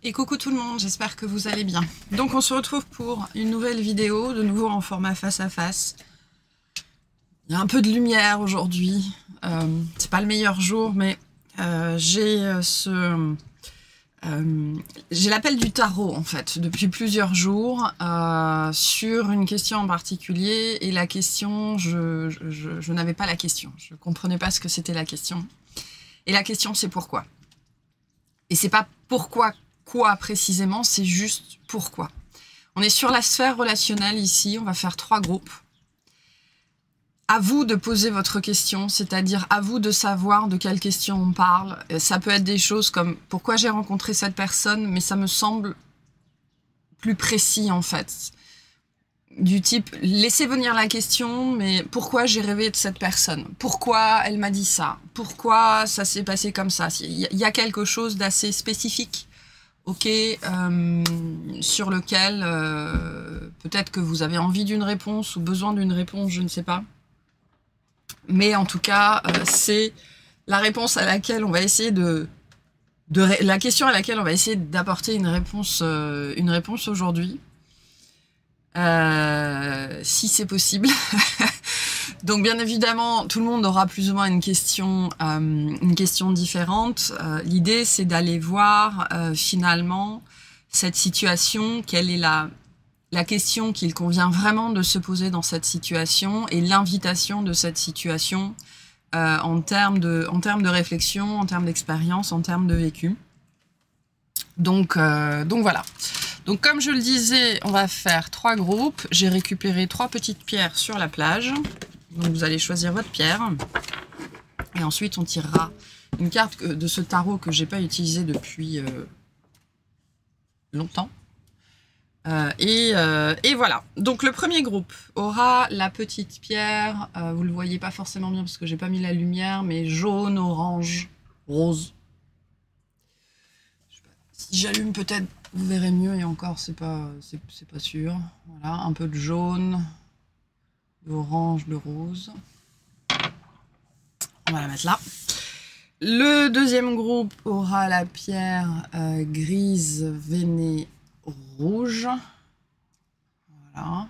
Et coucou tout le monde, j'espère que vous allez bien. Donc on se retrouve pour une nouvelle vidéo, de nouveau en format face à face. Il y a un peu de lumière aujourd'hui, c'est pas le meilleur jour, mais j'ai l'appel du tarot en fait, depuis plusieurs jours, sur une question en particulier, et la question, je n'avais pas la question, je comprenais pas ce que c'était la question. Et la question c'est pourquoi. Et c'est pas pourquoi quoi précisément, c'est juste pourquoi. On est sur la sphère relationnelle ici, on va faire 3 groupes. À vous de poser votre question, c'est-à-dire à vous de savoir de quelle question on parle. Ça peut être des choses comme pourquoi j'ai rencontré cette personne, mais ça me semble plus précis en fait. Du type, laissez venir la question, mais pourquoi j'ai rêvé de cette personne? Pourquoi elle m'a dit ça? Pourquoi ça s'est passé comme ça? Il y a quelque chose d'assez spécifique, ok, sur lequel peut-être que vous avez envie d'une réponse ou besoin d'une réponse, je ne sais pas. Mais en tout cas, c'est la réponse à laquelle on va essayer la question à laquelle on va essayer d'apporter une réponse aujourd'hui. Si c'est possible. Donc bien évidemment, tout le monde aura plus ou moins une question différente. L'idée, c'est d'aller voir finalement cette situation, quelle est la question qu'il convient vraiment de se poser dans cette situation et l'invitation de cette situation en termes de réflexion, en termes d'expérience, en termes de vécu. Donc voilà. Donc comme je le disais, on va faire 3 groupes. J'ai récupéré 3 petites pierres sur la plage. Donc vous allez choisir votre pierre. Et ensuite on tirera une carte de ce tarot que j'ai pas utilisé depuis longtemps. Et voilà. Donc le premier groupe aura la petite pierre. Vous le voyez pas forcément bien parce que j'ai pas mis la lumière, mais jaune, orange, rose. Si j'allume peut-être vous verrez mieux, et encore c'est pas sûr. Voilà, un peu de jaune, d'orange, de rose. On va la mettre là. Le deuxième groupe aura la pierre grise veinée rouge. Voilà.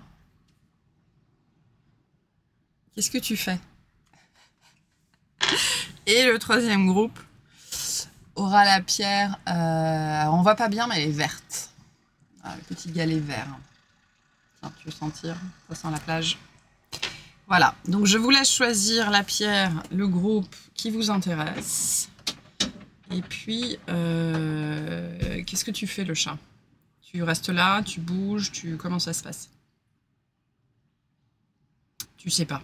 Qu'est-ce que tu fais? Et le troisième groupe aura la pierre, on voit pas bien mais elle est verte. Ah, le petit galet vert. Tiens, tu veux sentir? Ça sent la plage. Voilà, donc je vous laisse choisir la pierre, le groupe qui vous intéresse. Et puis, qu'est-ce que tu fais le chat? Tu restes là, tu bouges, comment ça se passe? Tu sais pas.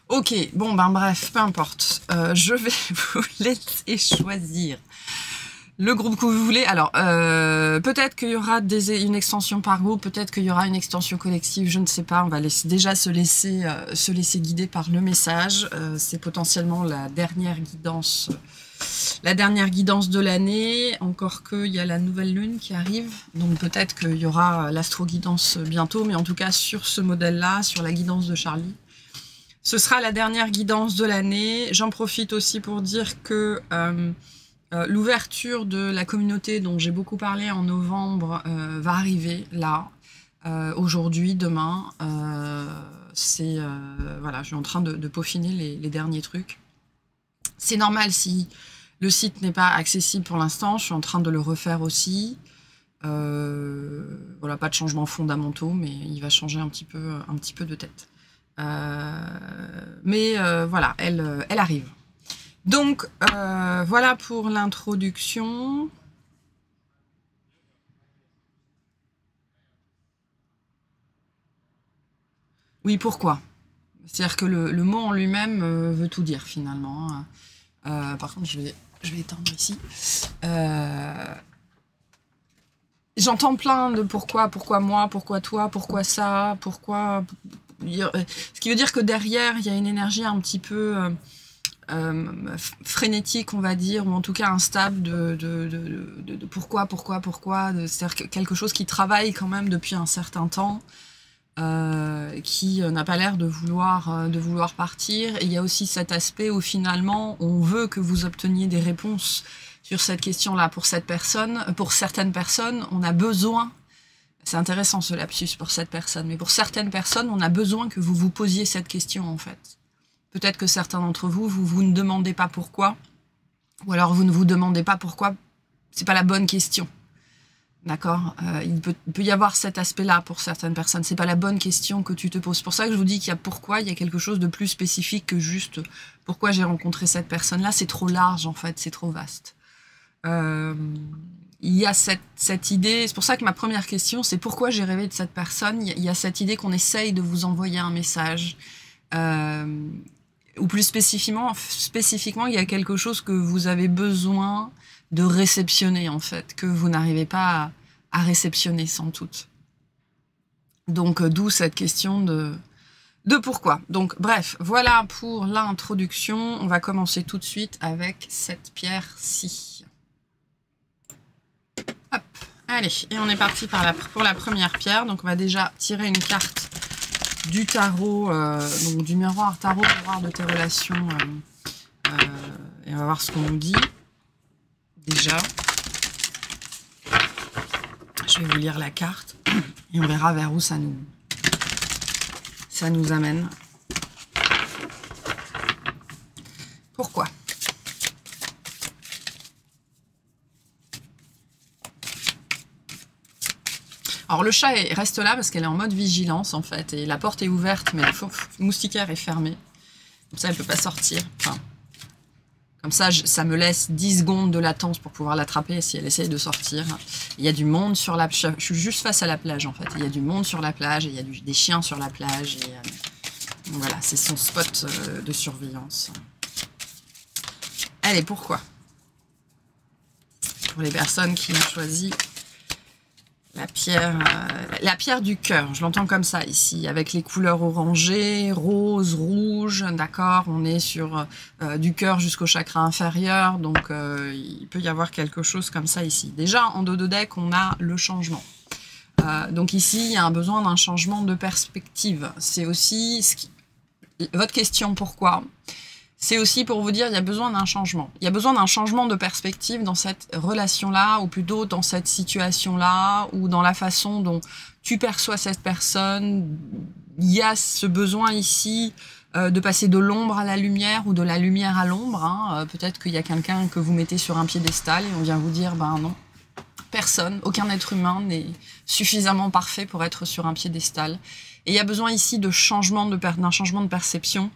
Ok, bon ben bref, peu importe. Je vais vous laisser choisir le groupe que vous voulez. Alors, peut-être qu'il y aura une extension par groupe, peut-être qu'il y aura une extension collective, je ne sais pas. On va déjà se laisser guider par le message. C'est potentiellement la dernière guidance de l'année. Encore qu'il y a la nouvelle lune qui arrive. Donc peut-être qu'il y aura l'astro-guidance bientôt. Mais en tout cas, sur ce modèle-là, sur la guidance de Charlie, ce sera la dernière guidance de l'année. J'en profite aussi pour dire que l'ouverture de la communauté dont j'ai beaucoup parlé en novembre va arriver là, aujourd'hui, demain. Voilà, je suis en train de peaufiner les derniers trucs. C'est normal si le site n'est pas accessible pour l'instant, je suis en train de le refaire aussi. Voilà, pas de changements fondamentaux, mais il va changer un petit peu de tête. Voilà, elle arrive. Donc, voilà pour l'introduction. Oui, pourquoi? C'est-à-dire que le mot en lui-même veut tout dire, finalement. Par contre, je vais éteindre ici. J'entends plein de pourquoi moi, pourquoi toi, pourquoi ça, pourquoi... Ce qui veut dire que derrière, il y a une énergie un petit peu frénétique, on va dire, ou en tout cas instable de pourquoi, c'est-à-dire quelque chose qui travaille quand même depuis un certain temps, qui n'a pas l'air de vouloir partir. Et il y a aussi cet aspect où finalement, on veut que vous obteniez des réponses sur cette question-là. Pour certaines personnes, on a besoin, c'est intéressant ce lapsus pour cette personne, mais pour certaines personnes, on a besoin que vous vous posiez cette question en fait. Peut-être que certains d'entre vous, vous ne demandez pas pourquoi, ou alors vous ne vous demandez pas pourquoi, c'est pas la bonne question. D'accord, il peut y avoir cet aspect-là pour certaines personnes. C'est pas la bonne question que tu te poses. C'est pour ça que je vous dis qu'il y a pourquoi, il y a quelque chose de plus spécifique que juste pourquoi j'ai rencontré cette personne-là. C'est trop large en fait, c'est trop vaste. Il y a cette idée, c'est pour ça que ma première question, c'est pourquoi j'ai rêvé de cette personne. Il y a cette idée qu'on essaye de vous envoyer un message. Ou plus spécifiquement, il y a quelque chose que vous avez besoin de réceptionner, en fait, que vous n'arrivez pas à réceptionner, sans doute. Donc, d'où cette question de pourquoi. Donc, bref, voilà pour l'introduction. On va commencer tout de suite avec cette pierre-ci. Hop, allez, et on est parti pour la première pierre. Donc, on va déjà tirer une carte du tarot, donc du miroir tarot, miroir de tes relations, et on va voir ce qu'on nous dit. Déjà, je vais vous lire la carte et on verra vers où ça nous amène. Pourquoi? Alors le chat reste là parce qu'elle est en mode vigilance en fait, et la porte est ouverte mais le moustiquaire est fermé. Comme ça elle ne peut pas sortir. Enfin, comme ça, ça me laisse 10 secondes de latence pour pouvoir l'attraper si elle essaye de sortir. Il y a du monde sur la plage. Je suis juste face à la plage, en fait. Il y a du monde sur la plage, et il y a des chiens sur la plage. Et voilà, c'est son spot de surveillance. Allez, pourquoi? Pour les personnes qui ont choisi la pierre du cœur, je l'entends comme ça ici, avec les couleurs orangées, rose, rouge, d'accord, on est sur du cœur jusqu'au chakra inférieur, donc il peut y avoir quelque chose comme ça ici. Déjà, en dos de deck, on a le changement. Donc ici, il y a un besoin d'un changement de perspective. C'est aussi votre question, pourquoi? C'est aussi pour vous dire il y a besoin d'un changement. Il y a besoin d'un changement de perspective dans cette relation-là, ou plutôt dans cette situation-là, ou dans la façon dont tu perçois cette personne. Il y a ce besoin ici de passer de l'ombre à la lumière, ou de la lumière à l'ombre. Hein. Peut-être qu'il y a quelqu'un que vous mettez sur un piédestal et on vient vous dire, ben non, personne, aucun être humain n'est suffisamment parfait pour être sur un piédestal. Et il y a besoin ici de d'un changement de perception.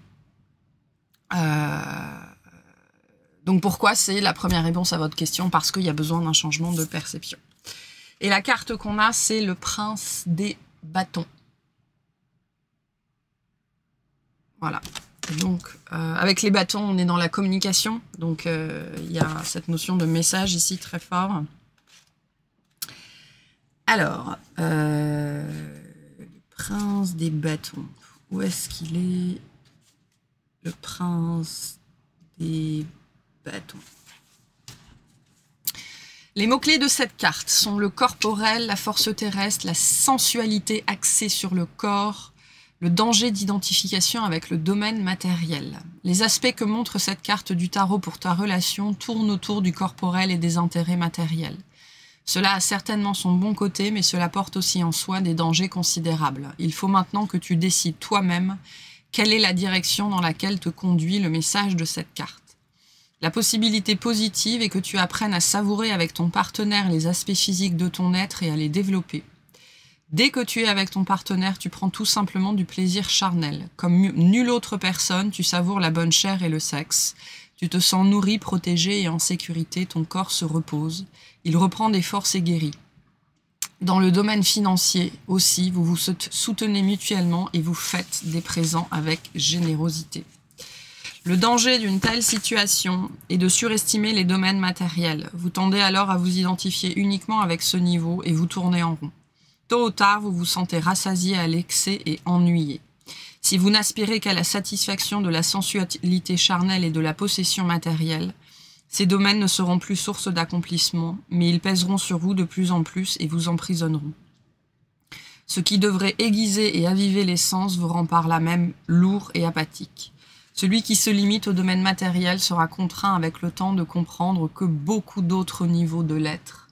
Donc pourquoi? C'est la première réponse à votre question, parce qu'il y a besoin d'un changement de perception. Et la carte qu'on a, c'est le prince des bâtons. Voilà. Et donc, avec les bâtons, on est dans la communication. Donc, il y a cette notion de message ici très fort. Alors, le prince des bâtons. Où est-ce qu'il est? Le prince des bâtons. Les mots-clés de cette carte sont le corporel, la force terrestre, la sensualité axée sur le corps, le danger d'identification avec le domaine matériel. Les aspects que montre cette carte du tarot pour ta relation tournent autour du corporel et des intérêts matériels. Cela a certainement son bon côté, mais cela porte aussi en soi des dangers considérables. Il faut maintenant que tu décides toi-même quelle est la direction dans laquelle te conduit le message de cette carte. La possibilité positive est que tu apprennes à savourer avec ton partenaire les aspects physiques de ton être et à les développer. Dès que tu es avec ton partenaire, tu prends tout simplement du plaisir charnel. Comme nulle autre personne, tu savoures la bonne chair et le sexe. Tu te sens nourri, protégé et en sécurité, ton corps se repose. Il reprend des forces et guérit. Dans le domaine financier aussi, vous vous soutenez mutuellement et vous faites des présents avec générosité. Le danger d'une telle situation est de surestimer les domaines matériels. Vous tendez alors à vous identifier uniquement avec ce niveau et vous tournez en rond. Tôt ou tard, vous vous sentez rassasié à l'excès et ennuyé. Si vous n'aspirez qu'à la satisfaction de la sensualité charnelle et de la possession matérielle, ces domaines ne seront plus source d'accomplissement, mais ils pèseront sur vous de plus en plus et vous emprisonneront. Ce qui devrait aiguiser et aviver les sens vous rend par là même lourd et apathique. Celui qui se limite au domaine matériel sera contraint avec le temps de comprendre que beaucoup d'autres niveaux de l'être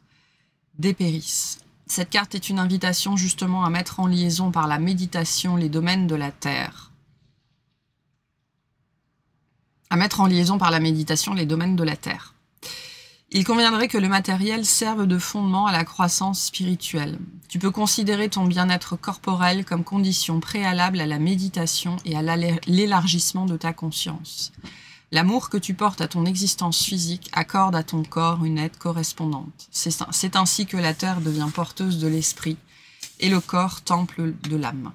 dépérissent. Cette carte est une invitation justement à mettre en liaison par la méditation les domaines de la Terre. À mettre en liaison par la méditation les domaines de la Terre. Il conviendrait que le matériel serve de fondement à la croissance spirituelle. Tu peux considérer ton bien-être corporel comme condition préalable à la méditation et à l'élargissement de ta conscience. L'amour que tu portes à ton existence physique accorde à ton corps une aide correspondante. C'est ainsi que la Terre devient porteuse de l'esprit et le corps temple de l'âme.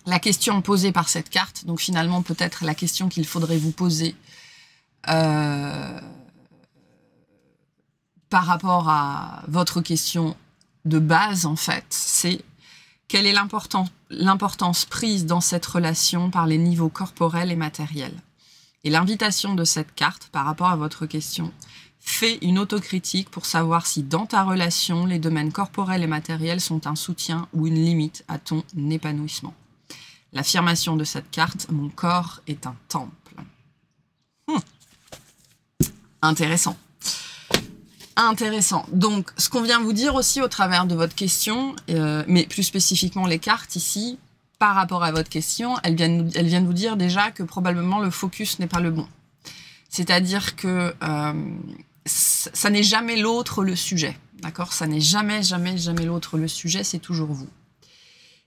La question posée par cette carte, donc finalement peut-être la question qu'il faudrait vous poser par rapport à votre question de base, en fait, c'est quelle est l'importance prise dans cette relation par les niveaux corporels et matériels. Et l'invitation de cette carte, par rapport à votre question, fait une autocritique pour savoir si dans ta relation, les domaines corporels et matériels sont un soutien ou une limite à ton épanouissement. L'affirmation de cette carte, mon corps est un temple. Intéressant. Intéressant. Donc, ce qu'on vient vous dire aussi au travers de votre question, mais plus spécifiquement les cartes ici, par rapport à votre question, elles viennent vous dire déjà que probablement le focus n'est pas le bon. C'est-à-dire que ça n'est jamais l'autre le sujet. D'accord? Ça n'est jamais l'autre le sujet, c'est toujours vous.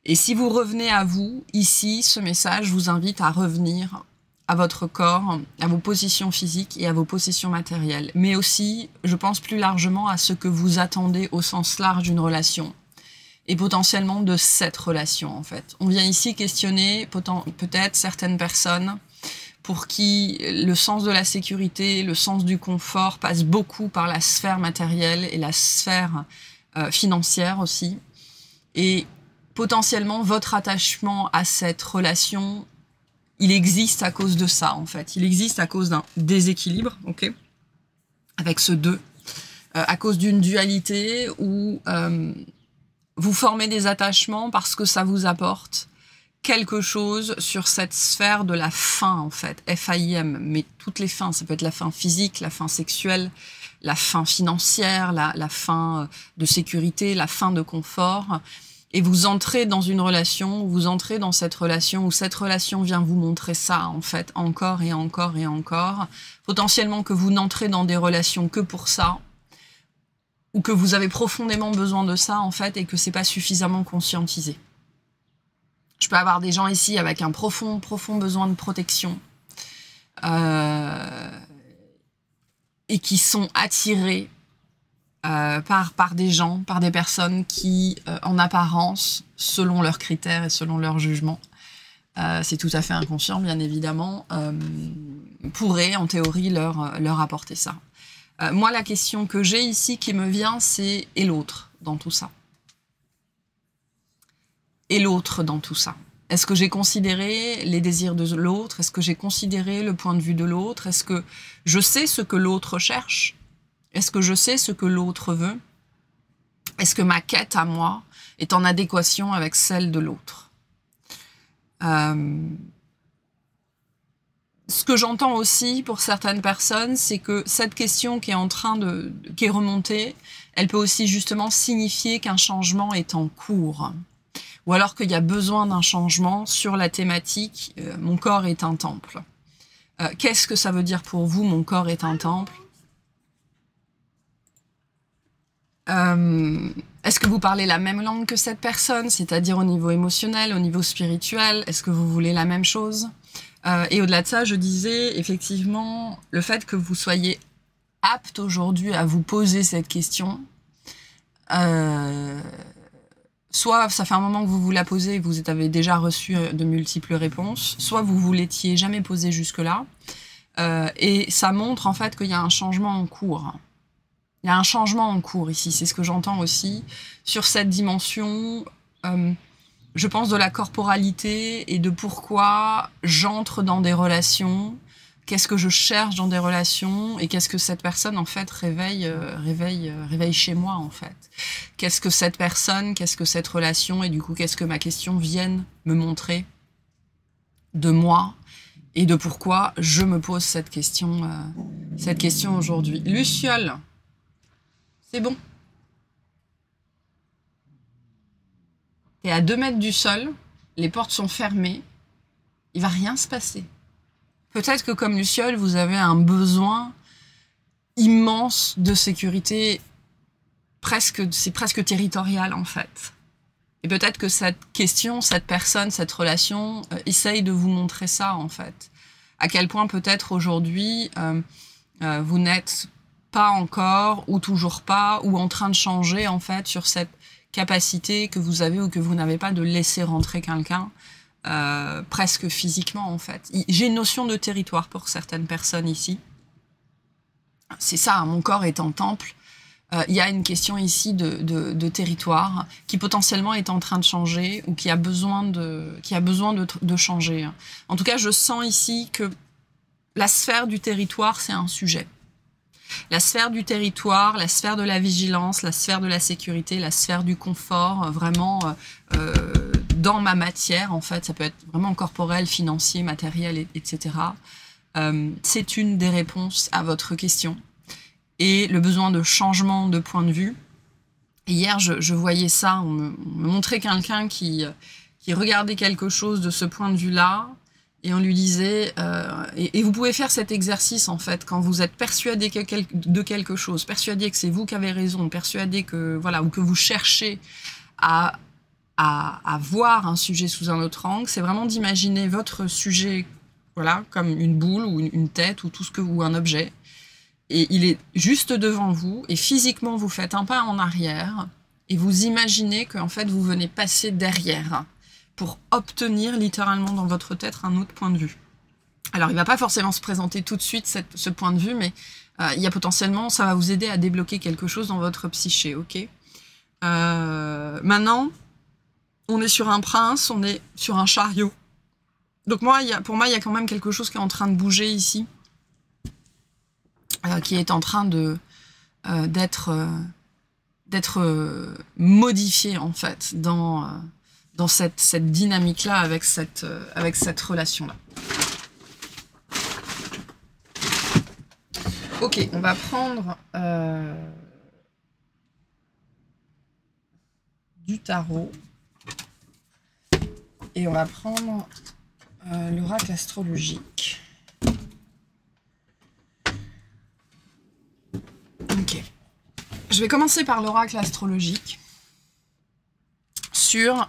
Et si vous revenez à vous, ici, ce message vous invite à revenir à votre corps, à vos positions physiques et à vos possessions matérielles. Mais aussi, je pense plus largement à ce que vous attendez au sens large d'une relation. Et potentiellement de cette relation, en fait. On vient ici questionner peut-être certaines personnes pour qui le sens de la sécurité, le sens du confort passe beaucoup par la sphère matérielle et la sphère financière aussi. Et potentiellement, votre attachement à cette relation, il existe à cause de ça, en fait. Il existe à cause d'un déséquilibre, ok, avec ce 2, à cause d'une dualité où vous formez des attachements parce que ça vous apporte quelque chose sur cette sphère de la faim, en fait, F-A-I-M, mais toutes les fins, ça peut être la faim physique, la faim sexuelle, la faim financière, la faim de sécurité, la faim de confort. Et vous entrez dans une relation, vous entrez dans cette relation où cette relation vient vous montrer ça, en fait, encore et encore et encore. Potentiellement que vous n'entrez dans des relations que pour ça, ou que vous avez profondément besoin de ça, en fait, et que c'est pas suffisamment conscientisé. Je peux avoir des gens ici avec un profond besoin de protection, et qui sont attirés par des gens, par des personnes qui, en apparence, selon leurs critères et selon leur jugement, c'est tout à fait inconscient, bien évidemment, pourraient, en théorie, leur apporter ça. Moi, la question que j'ai ici qui me vient, c'est « et l'autre » dans tout ça. Et l'autre dans tout ça. Est-ce que j'ai considéré les désirs de l'autre? Est-ce que j'ai considéré le point de vue de l'autre? Est-ce que je sais ce que l'autre cherche? Est-ce que je sais ce que l'autre veut? Est-ce que ma quête à moi est en adéquation avec celle de l'autre? Ce que j'entends aussi pour certaines personnes, c'est que cette question qui est qui est remontée, elle peut aussi justement signifier qu'un changement est en cours. Ou alors qu'il y a besoin d'un changement sur la thématique « mon corps est un temple ». Qu'est-ce que ça veut dire pour vous « mon corps est un temple » Est-ce que vous parlez la même langue que cette personne, c'est-à-dire au niveau émotionnel, au niveau spirituel? Est-ce que vous voulez la même chose? Et au-delà de ça, je disais effectivement le fait que vous soyez apte aujourd'hui à vous poser cette question, soit ça fait un moment que vous vous la posez et vous avez déjà reçu de multiples réponses, soit vous vous l'étiez jamais posé jusque-là, et ça montre en fait qu'il y a un changement en cours. Il y a un changement en cours ici, c'est ce que j'entends aussi, sur cette dimension, je pense, de la corporalité et de pourquoi j'entre dans des relations, qu'est-ce que je cherche dans des relations et qu'est-ce que cette personne, en fait, réveille chez moi, en fait. Qu'est-ce que cette personne, qu'est-ce que cette relation et du coup, qu'est-ce que ma question vienne me montrer de moi et de pourquoi je me pose cette question aujourd'hui. Luciole, c'est bon. T'es à 2 mètres du sol, les portes sont fermées, il va rien se passer. Peut-être que comme Luciole, vous avez un besoin immense de sécurité, c'est presque territorial en fait. Et peut-être que cette question, cette personne, cette relation essaye de vous montrer ça en fait. À quel point peut-être aujourd'hui, vous n'êtes pas encore ou toujours pas ou en train de changer en fait sur cette capacité que vous avez ou que vous n'avez pas de laisser rentrer quelqu'un presque physiquement en fait. J'ai une notion de territoire pour certaines personnes ici. C'est ça, mon corps est en temple. Il y a une question ici de territoire qui potentiellement est en train de changer ou qui a besoin de changer. En tout cas, je sens ici que la sphère du territoire, c'est un sujet. La sphère du territoire, la sphère de la vigilance, la sphère de la sécurité, la sphère du confort, vraiment dans ma matière, en fait, ça peut être vraiment corporel, financier, matériel, etc. C'est une des réponses à votre question. Et le besoin de changement de point de vue. Et hier, je voyais ça, on me montrait quelqu'un qui regardait quelque chose de ce point de vue-là, et on lui disait, et vous pouvez faire cet exercice en fait, quand vous êtes persuadé de quelque chose, persuadé que c'est vous qui avez raison, persuadé que, voilà, ou que vous cherchez à voir un sujet sous un autre angle, c'est vraiment d'imaginer votre sujet, voilà, comme une boule ou une tête ou ou un objet. Et il est juste devant vous, et physiquement vous faites un pas en arrière, et vous imaginez qu'en fait vous venez passer derrière pour obtenir littéralement dans votre tête un autre point de vue. Alors il ne va pas forcément se présenter tout de suite ce point de vue, mais il y a potentiellement, ça va vous aider à débloquer quelque chose dans votre psyché, ok? Maintenant, on est sur un prince, on est sur un chariot. Donc pour moi, il y a quand même quelque chose qui est en train de bouger ici. Qui est en train d'être modifié en fait dans cette dynamique-là avec cette relation-là. Ok, on va prendre du tarot et on va prendre l'oracle astrologique. Ok. Je vais commencer par l'oracle astrologique sur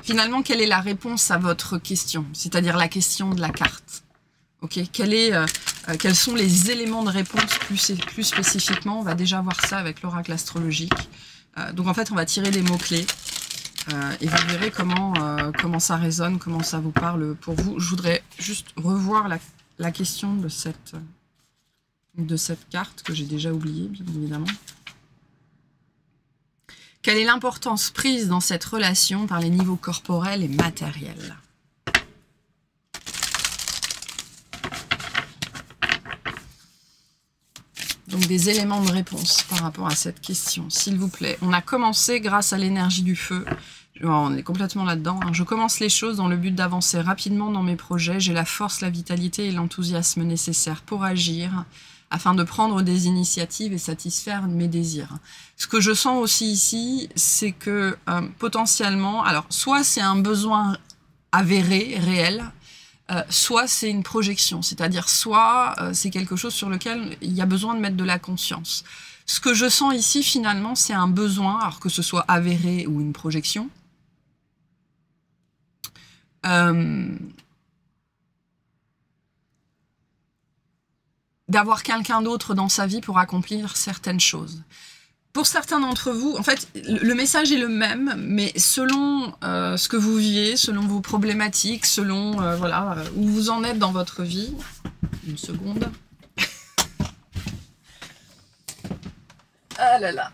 finalement, quelle est la réponse à votre question, c'est-à-dire la question de la carte. Ok. Quels sont les éléments de réponse plus spécifiquement? On va déjà voir ça avec l'oracle astrologique. Donc en fait, on va tirer des mots-clés et vous verrez comment ça résonne, comment ça vous parle pour vous. Je voudrais juste revoir la question de cette carte que j'ai déjà oubliée, bien évidemment. Quelle est l'importance prise dans cette relation par les niveaux corporels et matériels? Donc des éléments de réponse par rapport à cette question, s'il vous plaît. On a commencé grâce à l'énergie du feu. On est complètement là-dedans. Je commence les choses dans le but d'avancer rapidement dans mes projets. J'ai la force, la vitalité et l'enthousiasme nécessaires pour agir afin de prendre des initiatives et satisfaire mes désirs. Ce que je sens aussi ici, c'est que potentiellement, alors soit c'est un besoin avéré, réel, soit c'est une projection, c'est-à-dire soit c'est quelque chose sur lequel il y a besoin de mettre de la conscience. Ce que je sens ici, finalement, c'est un besoin, alors que ce soit avéré ou une projection, d'avoir quelqu'un d'autre dans sa vie pour accomplir certaines choses. Pour certains d'entre vous, en fait, le message est le même, mais selon ce que vous vivez, selon vos problématiques, selon voilà, où vous en êtes dans votre vie. Une seconde. Ah là là.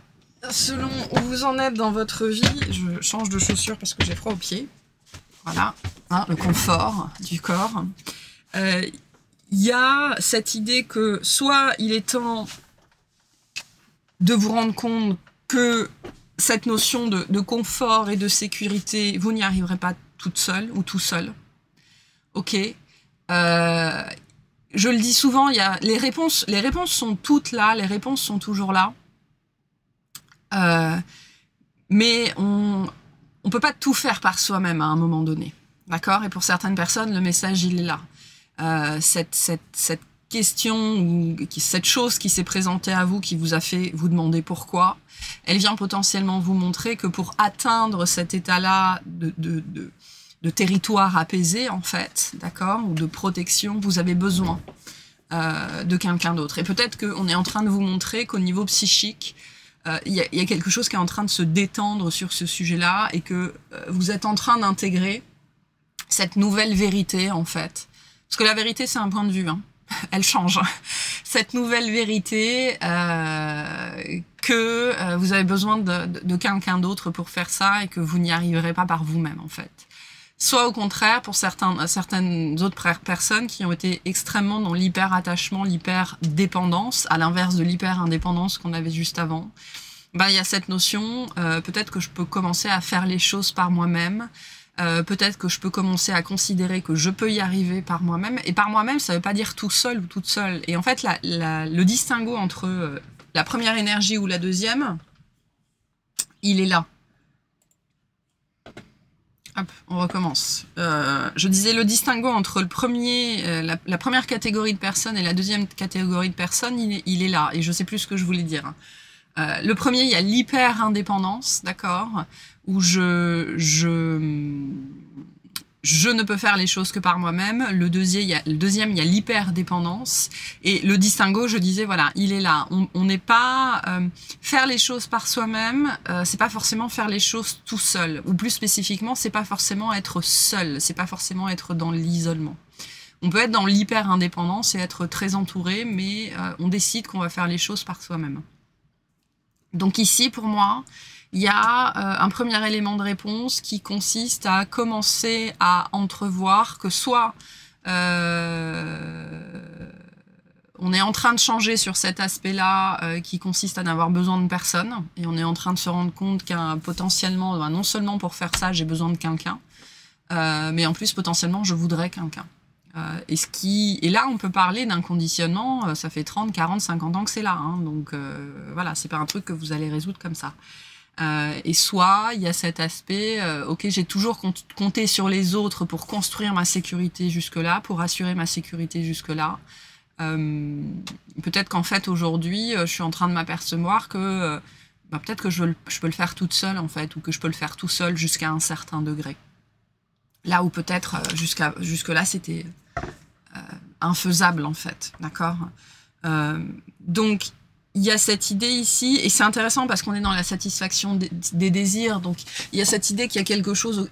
Selon où vous en êtes dans votre vie, je change de chaussures parce que j'ai froid aux pieds. Voilà, hein, le confort du corps. il y a cette idée que soit il est temps de vous rendre compte que cette notion de confort et de sécurité, vous n'y arriverez pas toute seule ou tout seul. Ok. Je le dis souvent, il y a les réponses sont toutes là, les réponses sont toujours là. Mais on peut pas tout faire par soi-même à un moment donné. D'accord? Et pour certaines personnes, le message, il est là. Cette question ou cette chose qui s'est présentée à vous, qui vous a fait vous demander pourquoi, elle vient potentiellement vous montrer que pour atteindre cet état-là de territoire apaisé, en fait, d'accord, ou de protection, vous avez besoin de quelqu'un d'autre. Et peut-être qu'on est en train de vous montrer qu'au niveau psychique, il y a quelque chose qui est en train de se détendre sur ce sujet-là et que vous êtes en train d'intégrer cette nouvelle vérité, en fait. Parce que la vérité, c'est un point de vue, hein. Elle change. Cette nouvelle vérité que vous avez besoin de quelqu'un d'autre pour faire ça et que vous n'y arriverez pas par vous-même, en fait. Soit au contraire, pour certaines autres personnes qui ont été extrêmement dans l'hyper-attachement, l'hyper-dépendance, à l'inverse de l'hyper-indépendance qu'on avait juste avant, ben, il y a cette notion, peut-être que je peux commencer à faire les choses par moi-même, peut-être que je peux commencer à considérer que je peux y arriver par moi-même. Et par moi-même, ça ne veut pas dire tout seul ou toute seule. Et en fait, le distinguo entre la première énergie ou la deuxième, il est là. Hop, on recommence. Je disais le distinguo entre la première catégorie de personnes et la deuxième catégorie de personnes, il est là. Et je sais plus ce que je voulais dire. Le premier, il y a l'hyper-indépendance, d'accord, où je ne peux faire les choses que par moi-même. Le deuxième, il y a l'hyper-dépendance. Et le distinguo, je disais, voilà, il est là. On n'est pas... faire les choses par soi-même, c'est pas forcément faire les choses tout seul. Ou plus spécifiquement, c'est pas forcément être seul. C'est pas forcément être dans l'isolement. On peut être dans l'hyper-indépendance et être très entouré, mais on décide qu'on va faire les choses par soi-même. Donc ici, pour moi, il y a un premier élément de réponse qui consiste à commencer à entrevoir que soit on est en train de changer sur cet aspect-là qui consiste à n'avoir besoin de personne, et on est en train de se rendre compte qu'un potentiellement, non seulement pour faire ça, j'ai besoin de quelqu'un, mais en plus, potentiellement, je voudrais quelqu'un. Et là, on peut parler d'un conditionnement, ça fait 30, 40, 50 ans que c'est là, hein, donc voilà, c'est pas un truc que vous allez résoudre comme ça. Et soit, il y a cet aspect, ok, j'ai toujours compté sur les autres pour construire ma sécurité jusque-là, pour assurer ma sécurité jusque-là. Peut-être qu'en fait, aujourd'hui, je suis en train de m'apercevoir que peut-être que je peux le faire toute seule, en fait, ou que je peux le faire tout seul jusqu'à un certain degré. Là où peut-être jusque-là, c'était infaisable, en fait, d'accord. Donc, il y a cette idée ici, et c'est intéressant parce qu'on est dans la satisfaction des désirs, donc il y a cette idée qu'il y a quelque chose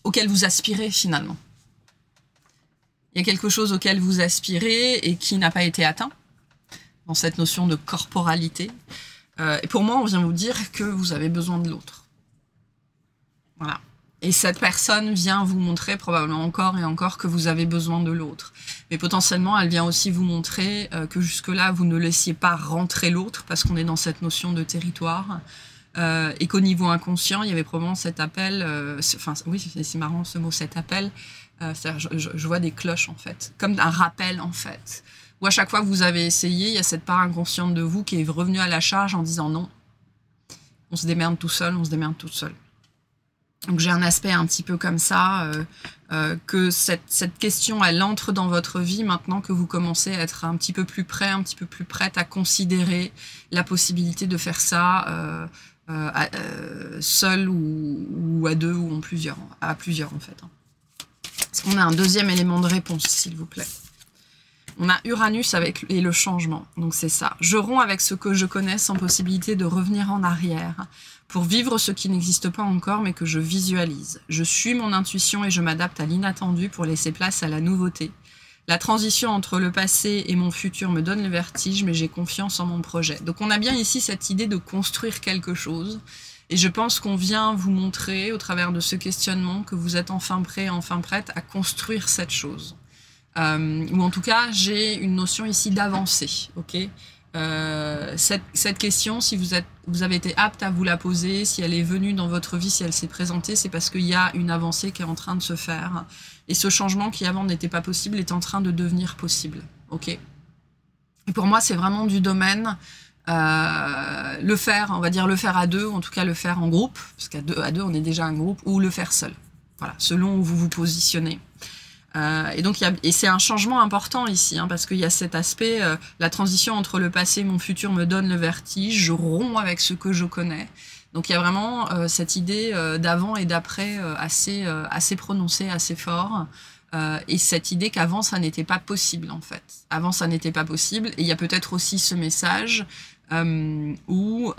auquel vous aspirez, finalement. Il y a quelque chose auquel vous aspirez et qui n'a pas été atteint, dans cette notion de corporalité. Et pour moi, on vient vous dire que vous avez besoin de l'autre. Voilà. Et cette personne vient vous montrer probablement encore et encore que vous avez besoin de l'autre. Mais potentiellement, elle vient aussi vous montrer que jusque-là, vous ne laissiez pas rentrer l'autre parce qu'on est dans cette notion de territoire. Et qu'au niveau inconscient, il y avait probablement cet appel... oui, c'est marrant ce mot, cet appel. Je vois des cloches, en fait. Comme un rappel, en fait. Où à chaque fois que vous avez essayé, il y a cette part inconsciente de vous qui est revenue à la charge en disant non. On se démerde tout seul, on se démerde toute seule. Donc j'ai un aspect un petit peu comme ça, que cette question, elle entre dans votre vie maintenant que vous commencez à être un petit peu plus prêt, un petit peu plus prête à considérer la possibilité de faire ça seul ou à deux ou à plusieurs en fait. Est-ce qu'on a un deuxième élément de réponse, s'il vous plaît? On a Uranus et le changement, donc c'est ça. Je romps avec ce que je connais sans possibilité de revenir en arrière pour vivre ce qui n'existe pas encore mais que je visualise. Je suis mon intuition et je m'adapte à l'inattendu pour laisser place à la nouveauté. La transition entre le passé et mon futur me donne le vertige, mais j'ai confiance en mon projet. Donc on a bien ici cette idée de construire quelque chose. Et je pense qu'on vient vous montrer, au travers de ce questionnement, que vous êtes enfin prêt, enfin prête à construire cette chose. ou en tout cas, j'ai une notion ici d'avancée, ok. Cette question, si vous avez été apte à vous la poser, si elle est venue dans votre vie, si elle s'est présentée, c'est parce qu'il y a une avancée qui est en train de se faire. Et ce changement qui avant n'était pas possible est en train de devenir possible. Ok. Et pour moi, c'est vraiment du domaine le faire, on va dire le faire à deux, ou en tout cas le faire en groupe, parce qu'à deux, on est déjà un groupe, ou le faire seul. Voilà, selon où vous vous positionnez. Et donc, c'est un changement important ici, hein, parce qu'il y a cet aspect, la transition entre le passé et mon futur me donne le vertige, je romps avec ce que je connais. Donc, il y a vraiment cette idée d'avant et d'après assez prononcée, assez fort, et cette idée qu'avant, ça n'était pas possible, en fait. Avant, ça n'était pas possible, et il y a peut-être aussi ce message où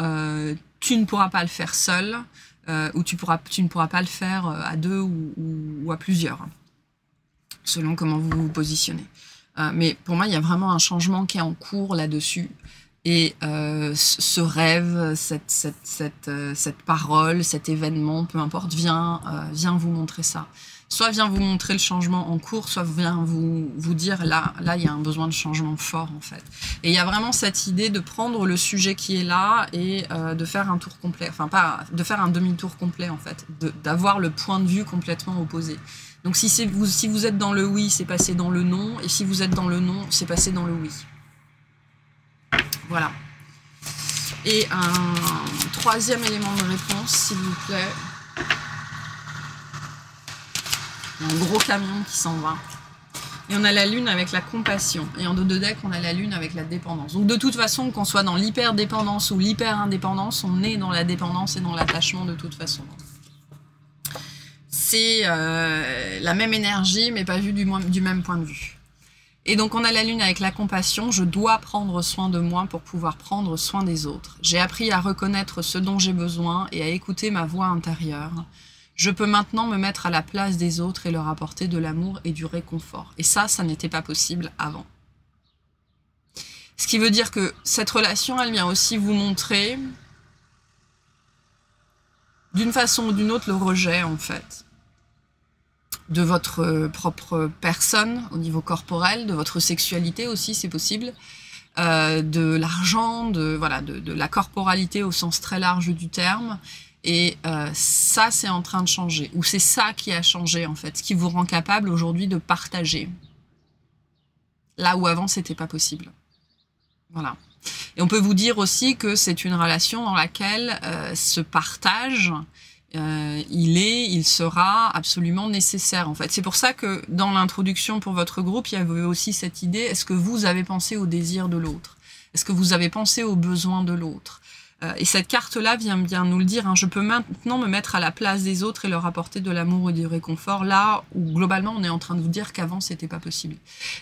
tu ne pourras pas le faire seul, ou tu ne pourras pas le faire à deux ou à plusieurs, selon comment vous vous positionnez. Mais pour moi, il y a vraiment un changement qui est en cours là-dessus. Et ce rêve, cette parole, cet événement, peu importe, vient vous montrer ça. Soit vient vous montrer le changement en cours, soit vient vous dire là, il y a un besoin de changement fort, en fait. Et il y a vraiment cette idée de prendre le sujet qui est là et de faire un tour complet. Enfin, pas de faire un demi-tour complet, en fait. D'avoir le point de vue complètement opposé. Donc si vous êtes dans le oui, c'est passé dans le non. Et si vous êtes dans le non, c'est passé dans le oui. Voilà. Et un troisième élément de réponse, s'il vous plaît. Il y a un gros camion qui s'en va. Et on a la lune avec la compassion. Et en dos de deck, on a la lune avec la dépendance. Donc de toute façon, qu'on soit dans l'hyper-dépendance ou l'hyper-indépendance, on est dans la dépendance et dans l'attachement de toute façon. C'est la même énergie, mais pas vue du même point de vue. Et donc on a la lune avec la compassion. Je dois prendre soin de moi pour pouvoir prendre soin des autres. J'ai appris à reconnaître ce dont j'ai besoin et à écouter ma voix intérieure. Je peux maintenant me mettre à la place des autres et leur apporter de l'amour et du réconfort. Et ça n'était pas possible avant. Ce qui veut dire que cette relation, elle vient aussi vous montrer, d'une façon ou d'une autre, le rejet, en fait, de votre propre personne au niveau corporel, de votre sexualité aussi, c'est possible, de l'argent, de la corporalité au sens très large du terme. Et ça, c'est en train de changer. Ou c'est ça qui a changé, en fait. Ce qui vous rend capable aujourd'hui de partager. Là où avant, c'était pas possible. Voilà. Et on peut vous dire aussi que c'est une relation dans laquelle ce partage, il sera absolument nécessaire, en fait. C'est pour ça que dans l'introduction pour votre groupe, il y avait aussi cette idée, est-ce que vous avez pensé au désir de l'autre? Est-ce que vous avez pensé aux besoins de l'autre? Et cette carte-là vient bien nous le dire, hein, je peux maintenant me mettre à la place des autres et leur apporter de l'amour et du réconfort, là où globalement on est en train de vous dire qu'avant c'était pas possible.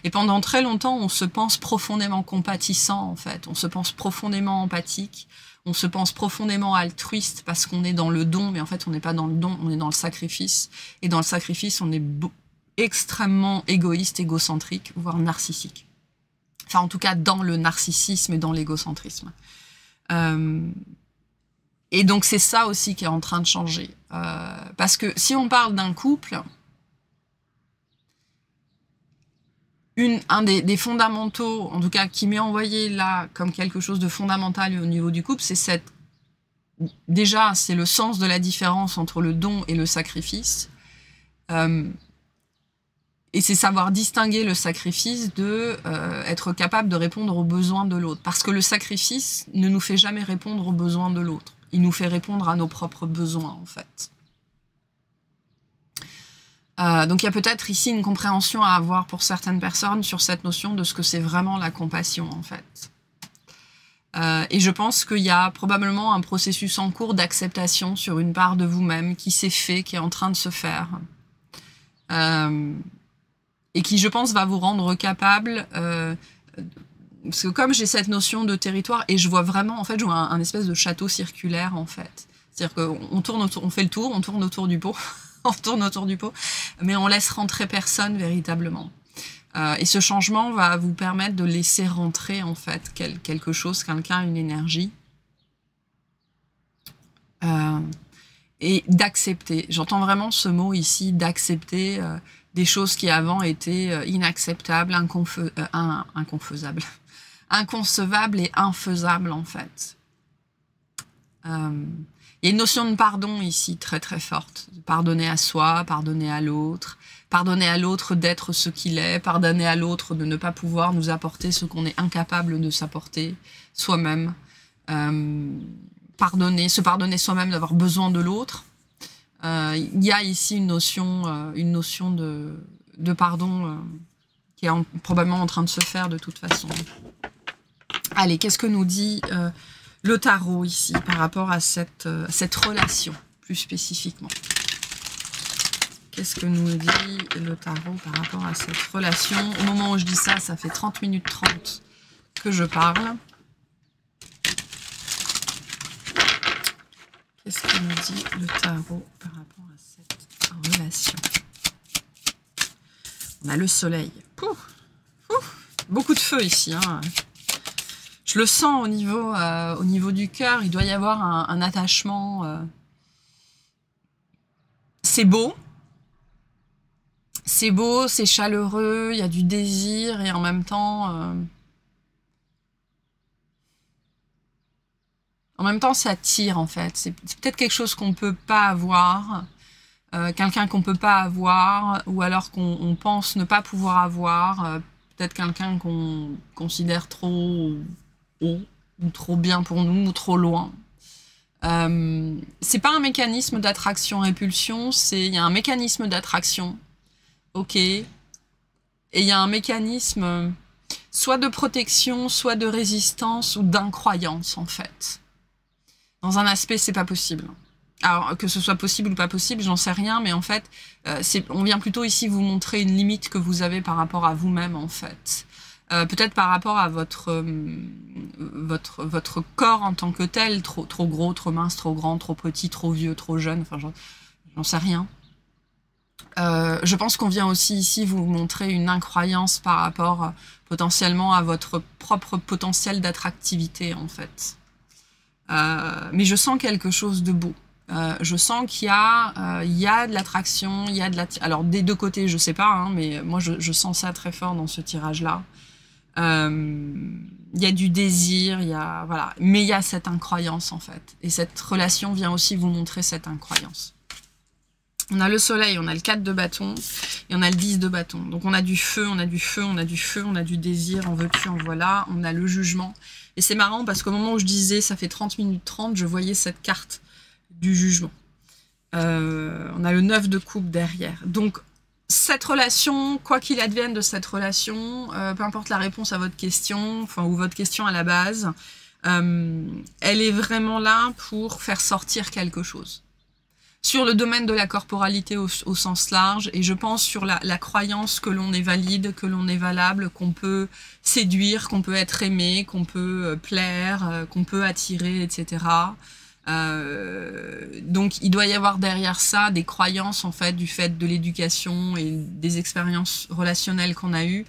Et pendant très longtemps, on se pense profondément compatissant, en fait, on se pense profondément empathique, on se pense profondément altruiste parce qu'on est dans le don, mais en fait on n'est pas dans le don, on est dans le sacrifice. Et dans le sacrifice, on est extrêmement égoïste, égocentrique, voire narcissique. Enfin en tout cas dans le narcissisme et dans l'égocentrisme. Et donc c'est ça aussi qui est en train de changer, parce que si on parle d'un couple, un des fondamentaux, en tout cas qui m'est envoyé là comme quelque chose de fondamental au niveau du couple, c'est déjà c'est le sens de la différence entre le don et le sacrifice, et c'est savoir distinguer le sacrifice de être capable de répondre aux besoins de l'autre. Parce que le sacrifice ne nous fait jamais répondre aux besoins de l'autre. Il nous fait répondre à nos propres besoins, en fait. Donc il y a peut-être ici une compréhension à avoir pour certaines personnes sur cette notion de ce que c'est vraiment la compassion, en fait. Et je pense qu'il y a probablement un processus en cours d'acceptation sur une part de vous-même qui s'est fait, qui est en train de se faire. Et qui, je pense, va vous rendre capable, parce que comme j'ai cette notion de territoire, et je vois vraiment, en fait, je vois un espèce de château circulaire, en fait. C'est-à-dire qu'on tourne autour, on fait le tour, on tourne autour du pot, on tourne autour du pot, mais on laisse rentrer personne véritablement. Et ce changement va vous permettre de laisser rentrer, en fait, quelque chose, quelqu'un, une énergie. Et d'accepter. J'entends vraiment ce mot ici, d'accepter des choses qui avant étaient inacceptables, inconcevables et infaisables en fait. Il y a une notion de pardon ici très très forte. Pardonner à soi, pardonner à l'autre d'être ce qu'il est, pardonner à l'autre de ne pas pouvoir nous apporter ce qu'on est incapable de s'apporter soi-même. Se pardonner soi-même d'avoir besoin de l'autre. Il y a ici une notion de pardon qui est probablement en train de se faire de toute façon. Allez, qu'est-ce que nous dit le tarot ici par rapport à cette relation, plus spécifiquement? Qu'est-ce que nous dit le tarot par rapport à cette relation? Au moment où je dis ça, ça fait 30 minutes 30 que je parle. Qu'est-ce que nous dit le tarot par rapport à cette relation? On a le soleil. Pouf, pouf, beaucoup de feu ici. Hein. Je le sens au niveau du cœur. Il doit y avoir un attachement. C'est beau. C'est beau, c'est chaleureux, il y a du désir et en même temps... ça tire en fait. C'est peut-être quelque chose qu'on ne peut pas avoir, quelqu'un qu'on ne peut pas avoir, ou alors qu'on pense ne pas pouvoir avoir, peut-être quelqu'un qu'on considère trop haut, ou trop bien pour nous, ou trop loin. C'est pas un mécanisme d'attraction-répulsion, il y a un mécanisme d'attraction, ok, et il y a un mécanisme soit de protection, soit de résistance, ou d'incroyance en fait. Dans un aspect, c'est pas possible. Alors, que ce soit possible ou pas possible, j'en sais rien, mais en fait, on vient plutôt ici vous montrer une limite que vous avez par rapport à vous-même, en fait. Peut-être par rapport à votre corps en tant que tel, trop gros, trop mince, trop grand, trop petit, trop vieux, trop jeune, enfin, j'en sais rien. Je pense qu'on vient aussi ici vous montrer une incroyance par rapport potentiellement à votre propre potentiel d'attractivité, en fait. Mais je sens quelque chose de beau. Je sens qu'il y a de l'attraction, il y a de alors des deux côtés, je sais pas, hein, mais moi je sens ça très fort dans ce tirage-là. Il y a du désir, voilà, mais il y a cette incroyance en fait. Et cette relation vient aussi vous montrer cette incroyance. On a le soleil, on a le 4 de bâton et on a le 10 de bâton. Donc on a du feu, on a du feu, on a du feu, on a du désir, en veux-tu, en voilà. On a le jugement. Et c'est marrant parce qu'au moment où je disais ça fait 30 minutes 30, je voyais cette carte du jugement. On a le 9 de coupe derrière. Donc cette relation, quoi qu'il advienne de cette relation, peu importe la réponse à votre question, enfin ou votre question à la base, elle est vraiment là pour faire sortir quelque chose. Sur le domaine de la corporalité au sens large, et je pense sur la croyance que l'on est valide, que l'on est valable, qu'on peut séduire, qu'on peut être aimé, qu'on peut plaire, qu'on peut attirer, etc. Donc il doit y avoir derrière ça des croyances en fait, du fait de l'éducation et des expériences relationnelles qu'on a eues,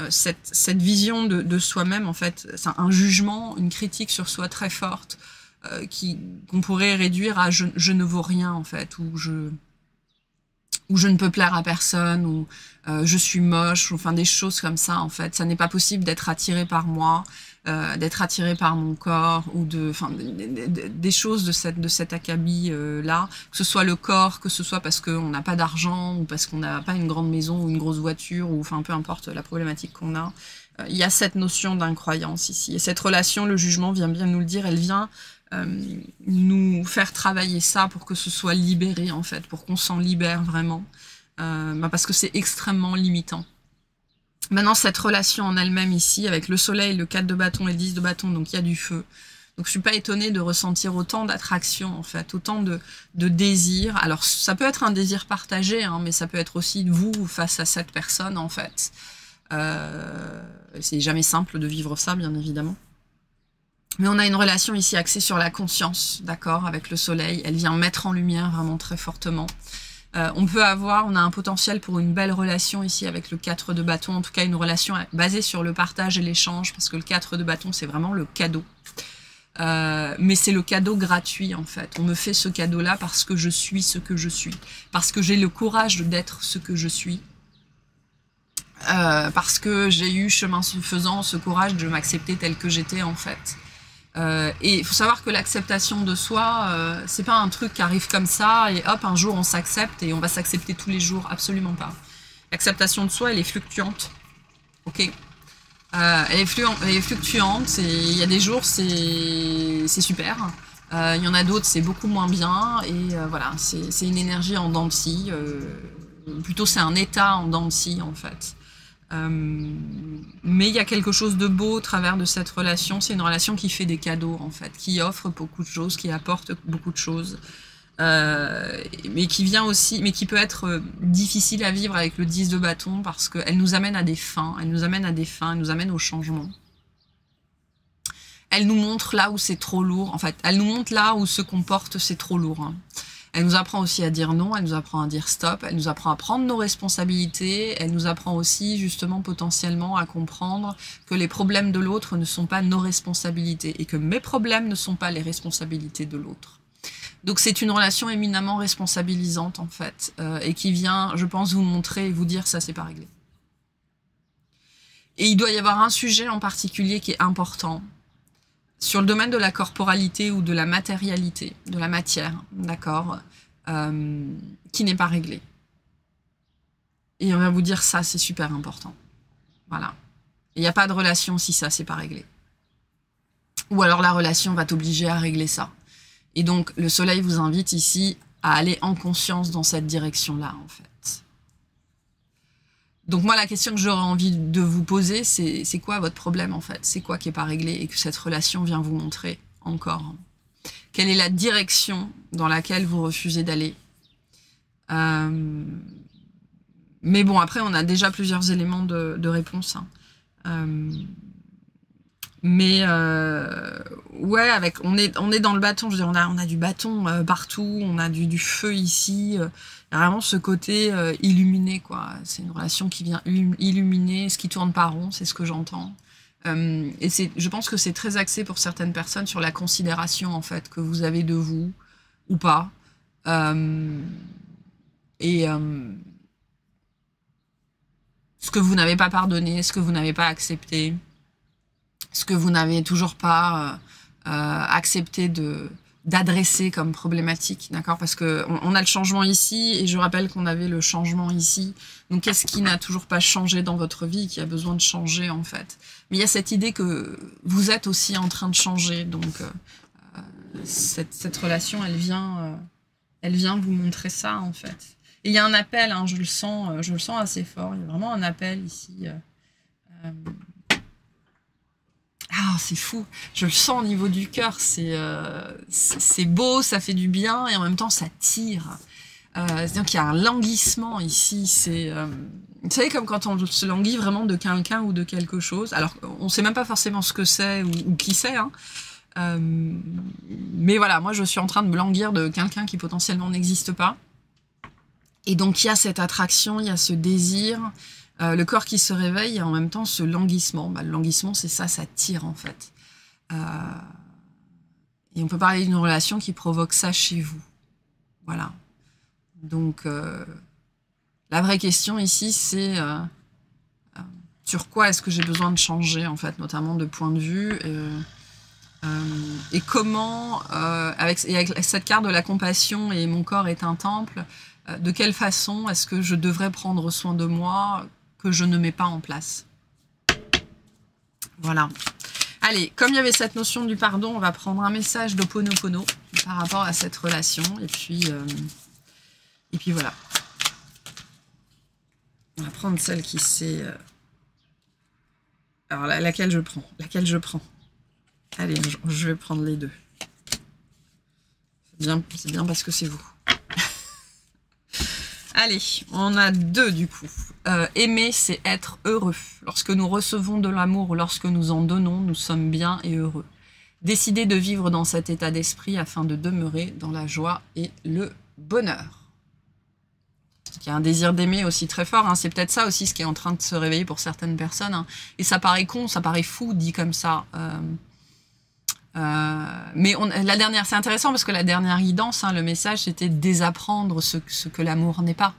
cette vision de soi-même en fait, c'est un jugement, une critique sur soi très forte, qu'on pourrait réduire à je ne vaux rien en fait, ou je ne peux plaire à personne, ou je suis moche, ou enfin des choses comme ça en fait. Ça n'est pas possible d'être attiré par moi, d'être attiré par mon corps, ou des choses de cet acabit là, que ce soit le corps, que ce soit parce qu'on n'a pas d'argent, ou parce qu'on n'a pas une grande maison, ou une grosse voiture, ou enfin peu importe la problématique qu'on a. Il y a cette notion d'incroyance ici. Et cette relation, le jugement vient bien nous le dire, elle vient nous faire travailler ça pour que ce soit libéré en fait, pour qu'on s'en libère vraiment, parce que c'est extrêmement limitant. Maintenant cette relation en elle-même ici, avec le soleil, le 4 de bâton et le 10 de bâton, donc il y a du feu. Donc je suis pas étonnée de ressentir autant d'attraction en fait, autant de désir. Alors ça peut être un désir partagé, hein, mais ça peut être aussi vous face à cette personne en fait. C'est jamais simple de vivre ça bien évidemment. Mais on a une relation ici axée sur la conscience, d'accord, avec le soleil. Elle vient mettre en lumière vraiment très fortement. On a un potentiel pour une belle relation ici avec le 4 de bâton, en tout cas une relation basée sur le partage et l'échange, parce que le 4 de bâton, c'est vraiment le cadeau. Mais c'est le cadeau gratuit, en fait. On me fait ce cadeau-là parce que je suis ce que je suis, parce que j'ai le courage d'être ce que je suis. parce que j'ai eu, chemin faisant, ce courage de m'accepter tel que j'étais en fait. Et il faut savoir que l'acceptation de soi, c'est pas un truc qui arrive comme ça et hop, un jour on s'accepte et on va s'accepter tous les jours, absolument pas. L'acceptation de soi, elle est fluctuante, ok. Elle est fluctuante et il y a des jours c'est super, il y en a d'autres c'est beaucoup moins bien et voilà, c'est une énergie en dents de scie, plutôt c'est un état en dents de scie en fait. Mais il y a quelque chose de beau au travers de cette relation. C'est une relation qui fait des cadeaux en fait, qui offre beaucoup de choses, qui apporte beaucoup de choses, mais qui vient aussi, mais qui peut être difficile à vivre avec le 10 de bâton parce qu'elle nous amène à des fins, elle nous amène au changement. Elle nous montre là où c'est trop lourd, en fait, elle nous montre là où ce qu'on porte c'est trop lourd. Hein. Elle nous apprend aussi à dire non, elle nous apprend à dire stop, elle nous apprend à prendre nos responsabilités, elle nous apprend aussi justement potentiellement à comprendre que les problèmes de l'autre ne sont pas nos responsabilités et que mes problèmes ne sont pas les responsabilités de l'autre. Donc c'est une relation éminemment responsabilisante en fait, et qui vient, je pense, vous montrer et vous dire ça c'est pas réglé. Et il doit y avoir un sujet en particulier qui est important, sur le domaine de la corporalité ou de la matérialité, de la matière, d'accord, qui n'est pas réglé. Et on va vous dire ça, c'est super important. Voilà. Il n'y a pas de relation si ça, c'est pas réglé. Ou alors la relation va t'obliger à régler ça. Et donc, le soleil vous invite ici à aller en conscience dans cette direction-là, en fait. Donc moi, la question que j'aurais envie de vous poser, c'est quoi votre problème en fait? C'est quoi qui n'est pas réglé et que cette relation vient vous montrer encore? Quelle est la direction dans laquelle vous refusez d'aller? Mais bon, après, on a déjà plusieurs éléments de réponse. Hein. Ouais, on est dans le bâton. Je veux dire, on a du bâton partout, on a du feu ici. Vraiment ce côté illuminé, quoi. C'est une relation qui vient illuminer ce qui tourne pas rond, c'est ce que j'entends. Et je pense que c'est très axé pour certaines personnes sur la considération en fait que vous avez de vous ou pas. Ce que vous n'avez pas pardonné, ce que vous n'avez pas accepté, ce que vous n'avez toujours pas accepté d'adresser comme problématique, d'accord? Parce que on a le changement ici, et je rappelle qu'on avait le changement ici. Donc, qu'est-ce qui n'a toujours pas changé dans votre vie, qui a besoin de changer, en fait? Mais il y a cette idée que vous êtes aussi en train de changer, donc cette relation, elle vient vous montrer ça, en fait. Et il y a un appel, hein, je le sens assez fort, il y a vraiment un appel ici. Ah, c'est fou, je le sens au niveau du cœur, c'est beau, ça fait du bien et en même temps ça tire. C'est-à-dire qu'il y a un languissement ici, vous savez, comme quand on se languit vraiment de quelqu'un ou de quelque chose, alors on sait même pas forcément ce que c'est ou qui c'est, hein. Mais voilà, moi je suis en train de me languir de quelqu'un qui potentiellement n'existe pas. Et donc il y a cette attraction, il y a ce désir, le corps qui se réveille et en même temps ce languissement. Bah, le languissement, c'est ça, ça tire en fait. Et on peut parler d'une relation qui provoque ça chez vous. Voilà. Donc la vraie question ici, c'est sur quoi est-ce que j'ai besoin de changer en fait, notamment de point de vue. Et comment, avec cette carte de la compassion et mon corps est un temple, de quelle façon est-ce que je devrais prendre soin de moi que je ne mets pas en place? Voilà. Allez, comme il y avait cette notion du pardon, on va prendre un message d'Ho'oponopono par rapport à cette relation. Et puis voilà. On va prendre celle qui c'est... Alors, laquelle je prends? Laquelle je prends? Allez, je vais prendre les deux. C'est bien parce que c'est vous. Allez, on a deux du coup. Aimer, c'est être heureux. Lorsque nous recevons de l'amour, lorsque nous en donnons, nous sommes bien et heureux. Décidez de vivre dans cet état d'esprit afin de demeurer dans la joie et le bonheur. Il y a un désir d'aimer aussi très fort, hein. C'est peut-être ça aussi ce qui est en train de se réveiller pour certaines personnes. Hein. Et ça paraît con, ça paraît fou dit comme ça. Mais la dernière, c'est intéressant parce que la dernière guidance, hein, le message, c'était désapprendre ce que l'amour n'est pas.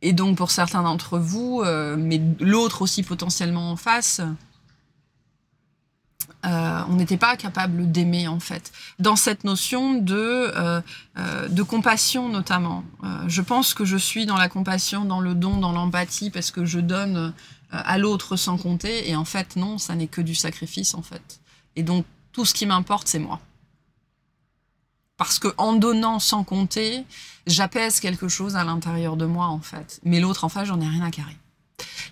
Et donc, pour certains d'entre vous, mais l'autre aussi potentiellement en face, on n'était pas capable d'aimer, en fait. Dans cette notion de compassion, notamment. Je pense que je suis dans la compassion, dans le don, dans l'empathie, parce que je donne à l'autre sans compter. Et en fait, non, ça n'est que du sacrifice, en fait. Et donc, tout ce qui m'importe, c'est moi. Parce que en donnant sans compter, j'apaise quelque chose à l'intérieur de moi, en fait. Mais l'autre, en face, j'en ai rien à carrer.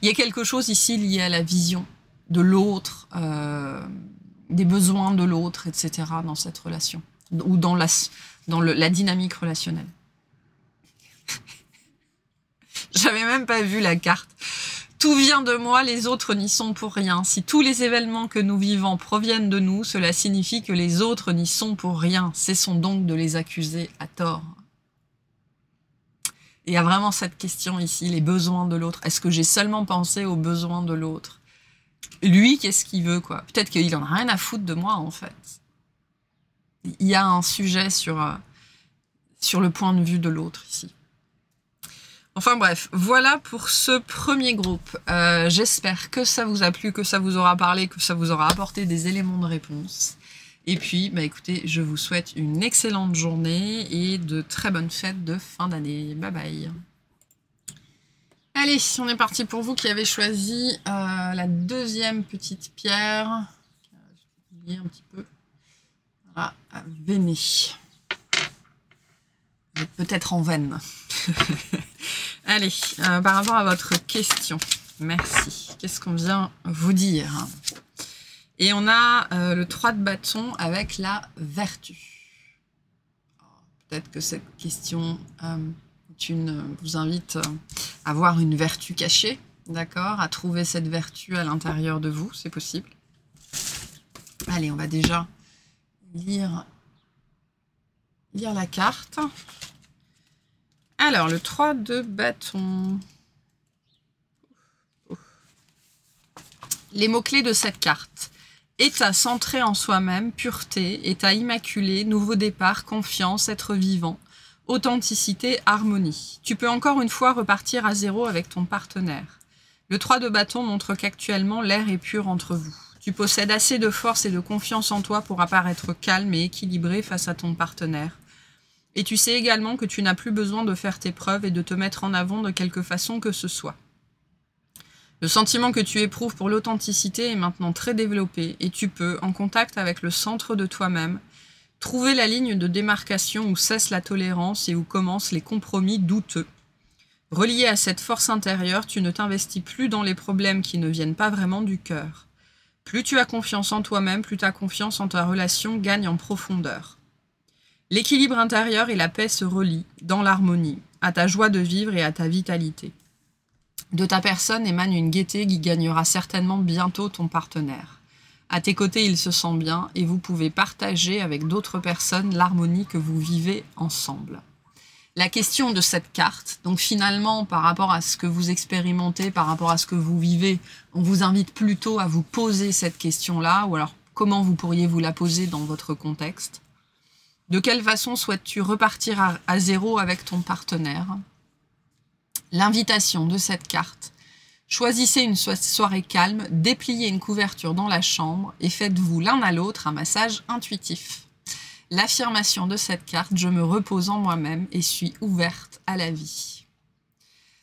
Il y a quelque chose ici lié à la vision de l'autre, des besoins de l'autre, etc. dans cette relation, ou dans la dynamique relationnelle. J'avais même pas vu la carte. Tout vient de moi, les autres n'y sont pour rien. Si tous les événements que nous vivons proviennent de nous, cela signifie que les autres n'y sont pour rien. Cessons donc de les accuser à tort. Il y a vraiment cette question ici, les besoins de l'autre. Est-ce que j'ai seulement pensé aux besoins de l'autre? Lui, qu'est-ce qu'il veut, quoi? Peut-être qu'il en a rien à foutre de moi, en fait. Il y a un sujet sur le point de vue de l'autre, ici. Enfin bref, voilà pour ce premier groupe. J'espère que ça vous a plu, que ça vous aura parlé, que ça vous aura apporté des éléments de réponse. Et puis, bah écoutez, je vous souhaite une excellente journée et de très bonnes fêtes de fin d'année. Bye bye. Allez, on est parti pour vous qui avez choisi la deuxième petite pierre. Je vais oublier un petit peu. Voilà, Véné. Peut-être en veine. Allez, par rapport à votre question, merci. Qu'est-ce qu'on vient vous dire? Et on a le 3 de bâton avec la vertu. Peut-être que cette question vous invite à voir une vertu cachée, d'accord? À trouver cette vertu à l'intérieur de vous, c'est possible. Allez, on va déjà lire la carte. Alors, le 3 de bâton. Les mots-clés de cette carte. État centré en soi-même, pureté, état immaculé, nouveau départ, confiance, être vivant, authenticité, harmonie. Tu peux encore une fois repartir à zéro avec ton partenaire. Le 3 de bâton montre qu'actuellement l'air est pur entre vous. Tu possèdes assez de force et de confiance en toi pour apparaître calme et équilibré face à ton partenaire. Et tu sais également que tu n'as plus besoin de faire tes preuves et de te mettre en avant de quelque façon que ce soit. Le sentiment que tu éprouves pour l'authenticité est maintenant très développé et tu peux, en contact avec le centre de toi-même, trouver la ligne de démarcation où cesse la tolérance et où commencent les compromis douteux. Relié à cette force intérieure, tu ne t'investis plus dans les problèmes qui ne viennent pas vraiment du cœur. Plus tu as confiance en toi-même, plus ta confiance en ta relation gagne en profondeur. L'équilibre intérieur et la paix se relient, dans l'harmonie, à ta joie de vivre et à ta vitalité. De ta personne émane une gaieté qui gagnera certainement bientôt ton partenaire. À tes côtés, il se sent bien et vous pouvez partager avec d'autres personnes l'harmonie que vous vivez ensemble. La question de cette carte, donc finalement par rapport à ce que vous expérimentez, par rapport à ce que vous vivez, on vous invite plutôt à vous poser cette question-là, ou alors comment vous pourriez vous la poser dans votre contexte. De quelle façon souhaites-tu repartir à zéro avec ton partenaire? L'invitation de cette carte. Choisissez une soirée calme, dépliez une couverture dans la chambre et faites-vous l'un à l'autre un massage intuitif. L'affirmation de cette carte, je me repose en moi-même et suis ouverte à la vie.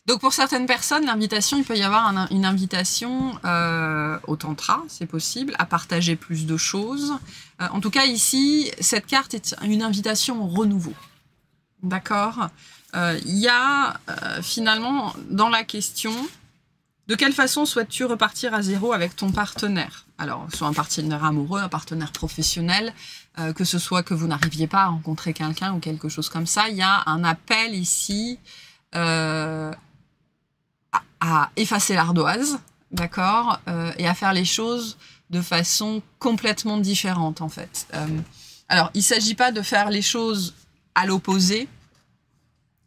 Donc pour certaines personnes, l'invitation, il peut y avoir une invitation au tantra, c'est possible, à partager plus de choses. En tout cas ici, cette carte est une invitation au renouveau. D'accord? Il y a finalement dans la question, de quelle façon souhaites-tu repartir à zéro avec ton partenaire? Alors, soit un partenaire amoureux, un partenaire professionnel, que ce soit que vous n'arriviez pas à rencontrer quelqu'un ou quelque chose comme ça, il y a un appel ici à effacer l'ardoise, d'accord, et à faire les choses de façon complètement différente, en fait. Alors, il ne s'agit pas de faire les choses à l'opposé,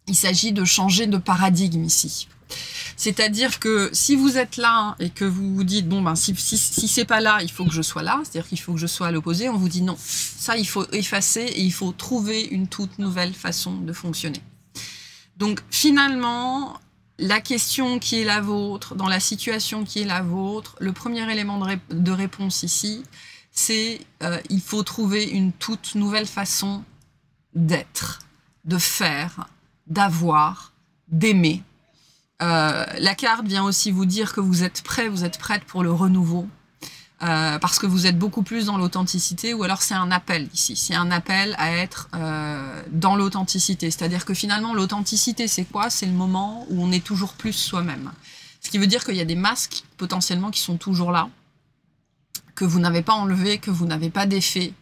il s'agit de changer de paradigme ici. C'est-à-dire que si vous êtes là et que vous vous dites, bon, ben, si c'est pas là, il faut que je sois là, c'est-à-dire qu'il faut que je sois à l'opposé, on vous dit non, ça, il faut effacer et il faut trouver une toute nouvelle façon de fonctionner. Donc, finalement, la question qui est la vôtre, dans la situation qui est la vôtre, le premier élément de réponse ici, c'est il faut trouver une toute nouvelle façon d'être, de faire, d'avoir, d'aimer. La carte vient aussi vous dire que vous êtes prêt, vous êtes prête pour le renouveau, parce que vous êtes beaucoup plus dans l'authenticité, ou alors c'est un appel ici, c'est un appel à être dans l'authenticité. C'est-à-dire que finalement, l'authenticité, c'est quoi? C'est le moment où on est toujours plus soi-même. Ce qui veut dire qu'il y a des masques, potentiellement, qui sont toujours là, que vous n'avez pas enlevé, que vous n'avez pas défait,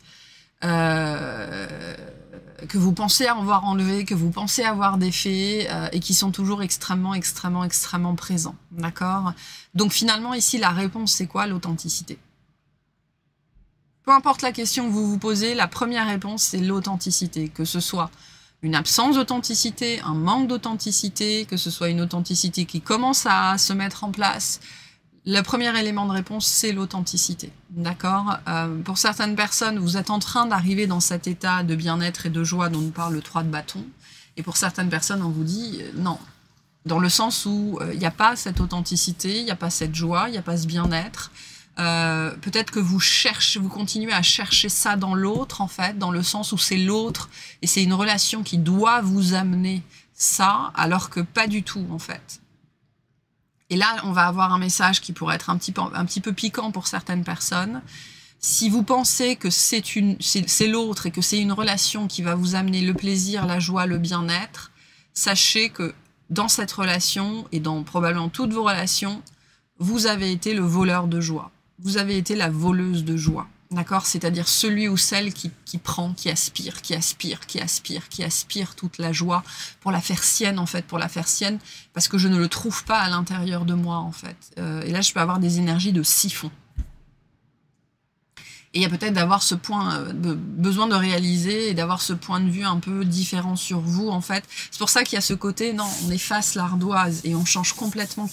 que vous pensez avoir enlevé, que vous pensez avoir défait, et qui sont toujours extrêmement, extrêmement, extrêmement présents. D'accord? Donc finalement, ici, la réponse, c'est quoi? L'authenticité. Peu importe la question que vous vous posez, la première réponse, c'est l'authenticité. Que ce soit une absence d'authenticité, un manque d'authenticité, que ce soit une authenticité qui commence à se mettre en place, le premier élément de réponse, c'est l'authenticité. D'accord? Pour certaines personnes, vous êtes en train d'arriver dans cet état de bien-être et de joie dont nous parle le 3 de bâton. Et pour certaines personnes, on vous dit non. Dans le sens où il n'y a pas cette authenticité, il n'y a pas cette joie, il n'y a pas ce bien-être. Peut-être que vous continuez à chercher ça dans l'autre, en fait, dans le sens où c'est l'autre, et c'est une relation qui doit vous amener ça, alors que pas du tout, en fait. Et là, on va avoir un message qui pourrait être un petit peu piquant pour certaines personnes. Si vous pensez que c'est l'autre et que c'est une relation qui va vous amener le plaisir, la joie, le bien-être, sachez que dans cette relation, et dans probablement toutes vos relations, vous avez été le voleur de joie. Vous avez été la voleuse de joie. D'accord? C'est-à-dire celui ou celle qui prend, qui aspire toute la joie pour la faire sienne, en fait, parce que je ne le trouve pas à l'intérieur de moi, en fait. Et là, je peux avoir des énergies de siphon. Et il y a peut-être d'avoir ce point, besoin de réaliser et d'avoir ce point de vue un peu différent sur vous, en fait. C'est pour ça qu'il y a ce côté, non, on efface l'ardoise et on change complètement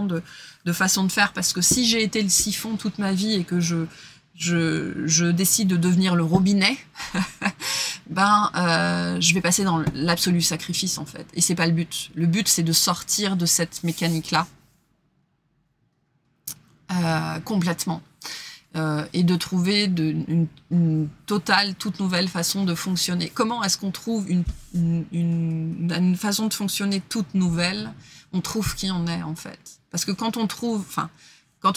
de façon de faire, parce que si j'ai été le siphon toute ma vie et que je décide de devenir le robinet, je vais passer dans l'absolu sacrifice, en fait. Et c'est pas le but. Le but, c'est de sortir de cette mécanique-là complètement. Et de trouver une totale, toute nouvelle façon de fonctionner. Comment est-ce qu'on trouve une façon de fonctionner toute nouvelle? On trouve qui on est, en fait. Parce que quand on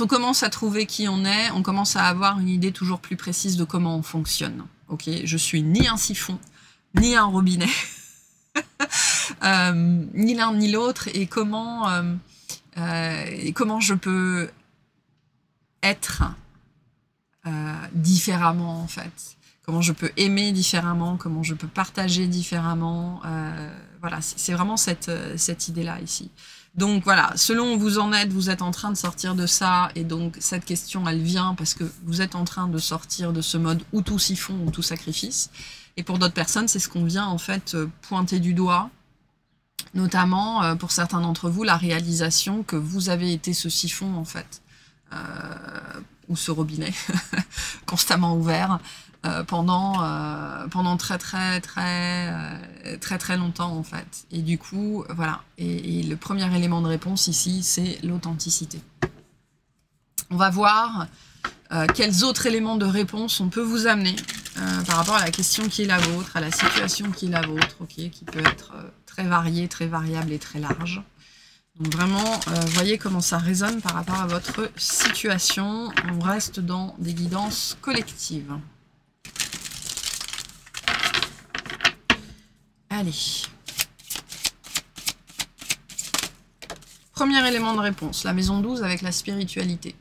commence à trouver qui on est, on commence à avoir une idée toujours plus précise de comment on fonctionne. Ok, je suis ni un siphon, ni un robinet, ni l'un ni l'autre, et comment je peux être différemment, en fait. Comment je peux aimer différemment, comment je peux partager différemment. Voilà, c'est vraiment cette idée-là ici. Donc voilà, selon où vous en êtes, vous êtes en train de sortir de ça, et donc cette question, elle vient parce que vous êtes en train de sortir de ce mode ou tout siphon ou tout sacrifice. Et pour d'autres personnes, c'est ce qu'on vient en fait pointer du doigt, notamment pour certains d'entre vous, la réalisation que vous avez été ce siphon, en fait. Ou ce robinet constamment ouvert pendant très longtemps, en fait. Et du coup, voilà. Et le premier élément de réponse ici, c'est l'authenticité. On va voir quels autres éléments de réponse on peut vous amener par rapport à la question qui est la vôtre, à la situation qui est la vôtre, okay, qui peut être très variée, très variable et très large. Donc vraiment, voyez comment ça résonne par rapport à votre situation. On reste dans des guidances collectives. Allez. Premier élément de réponse, la maison 12 avec la spiritualité.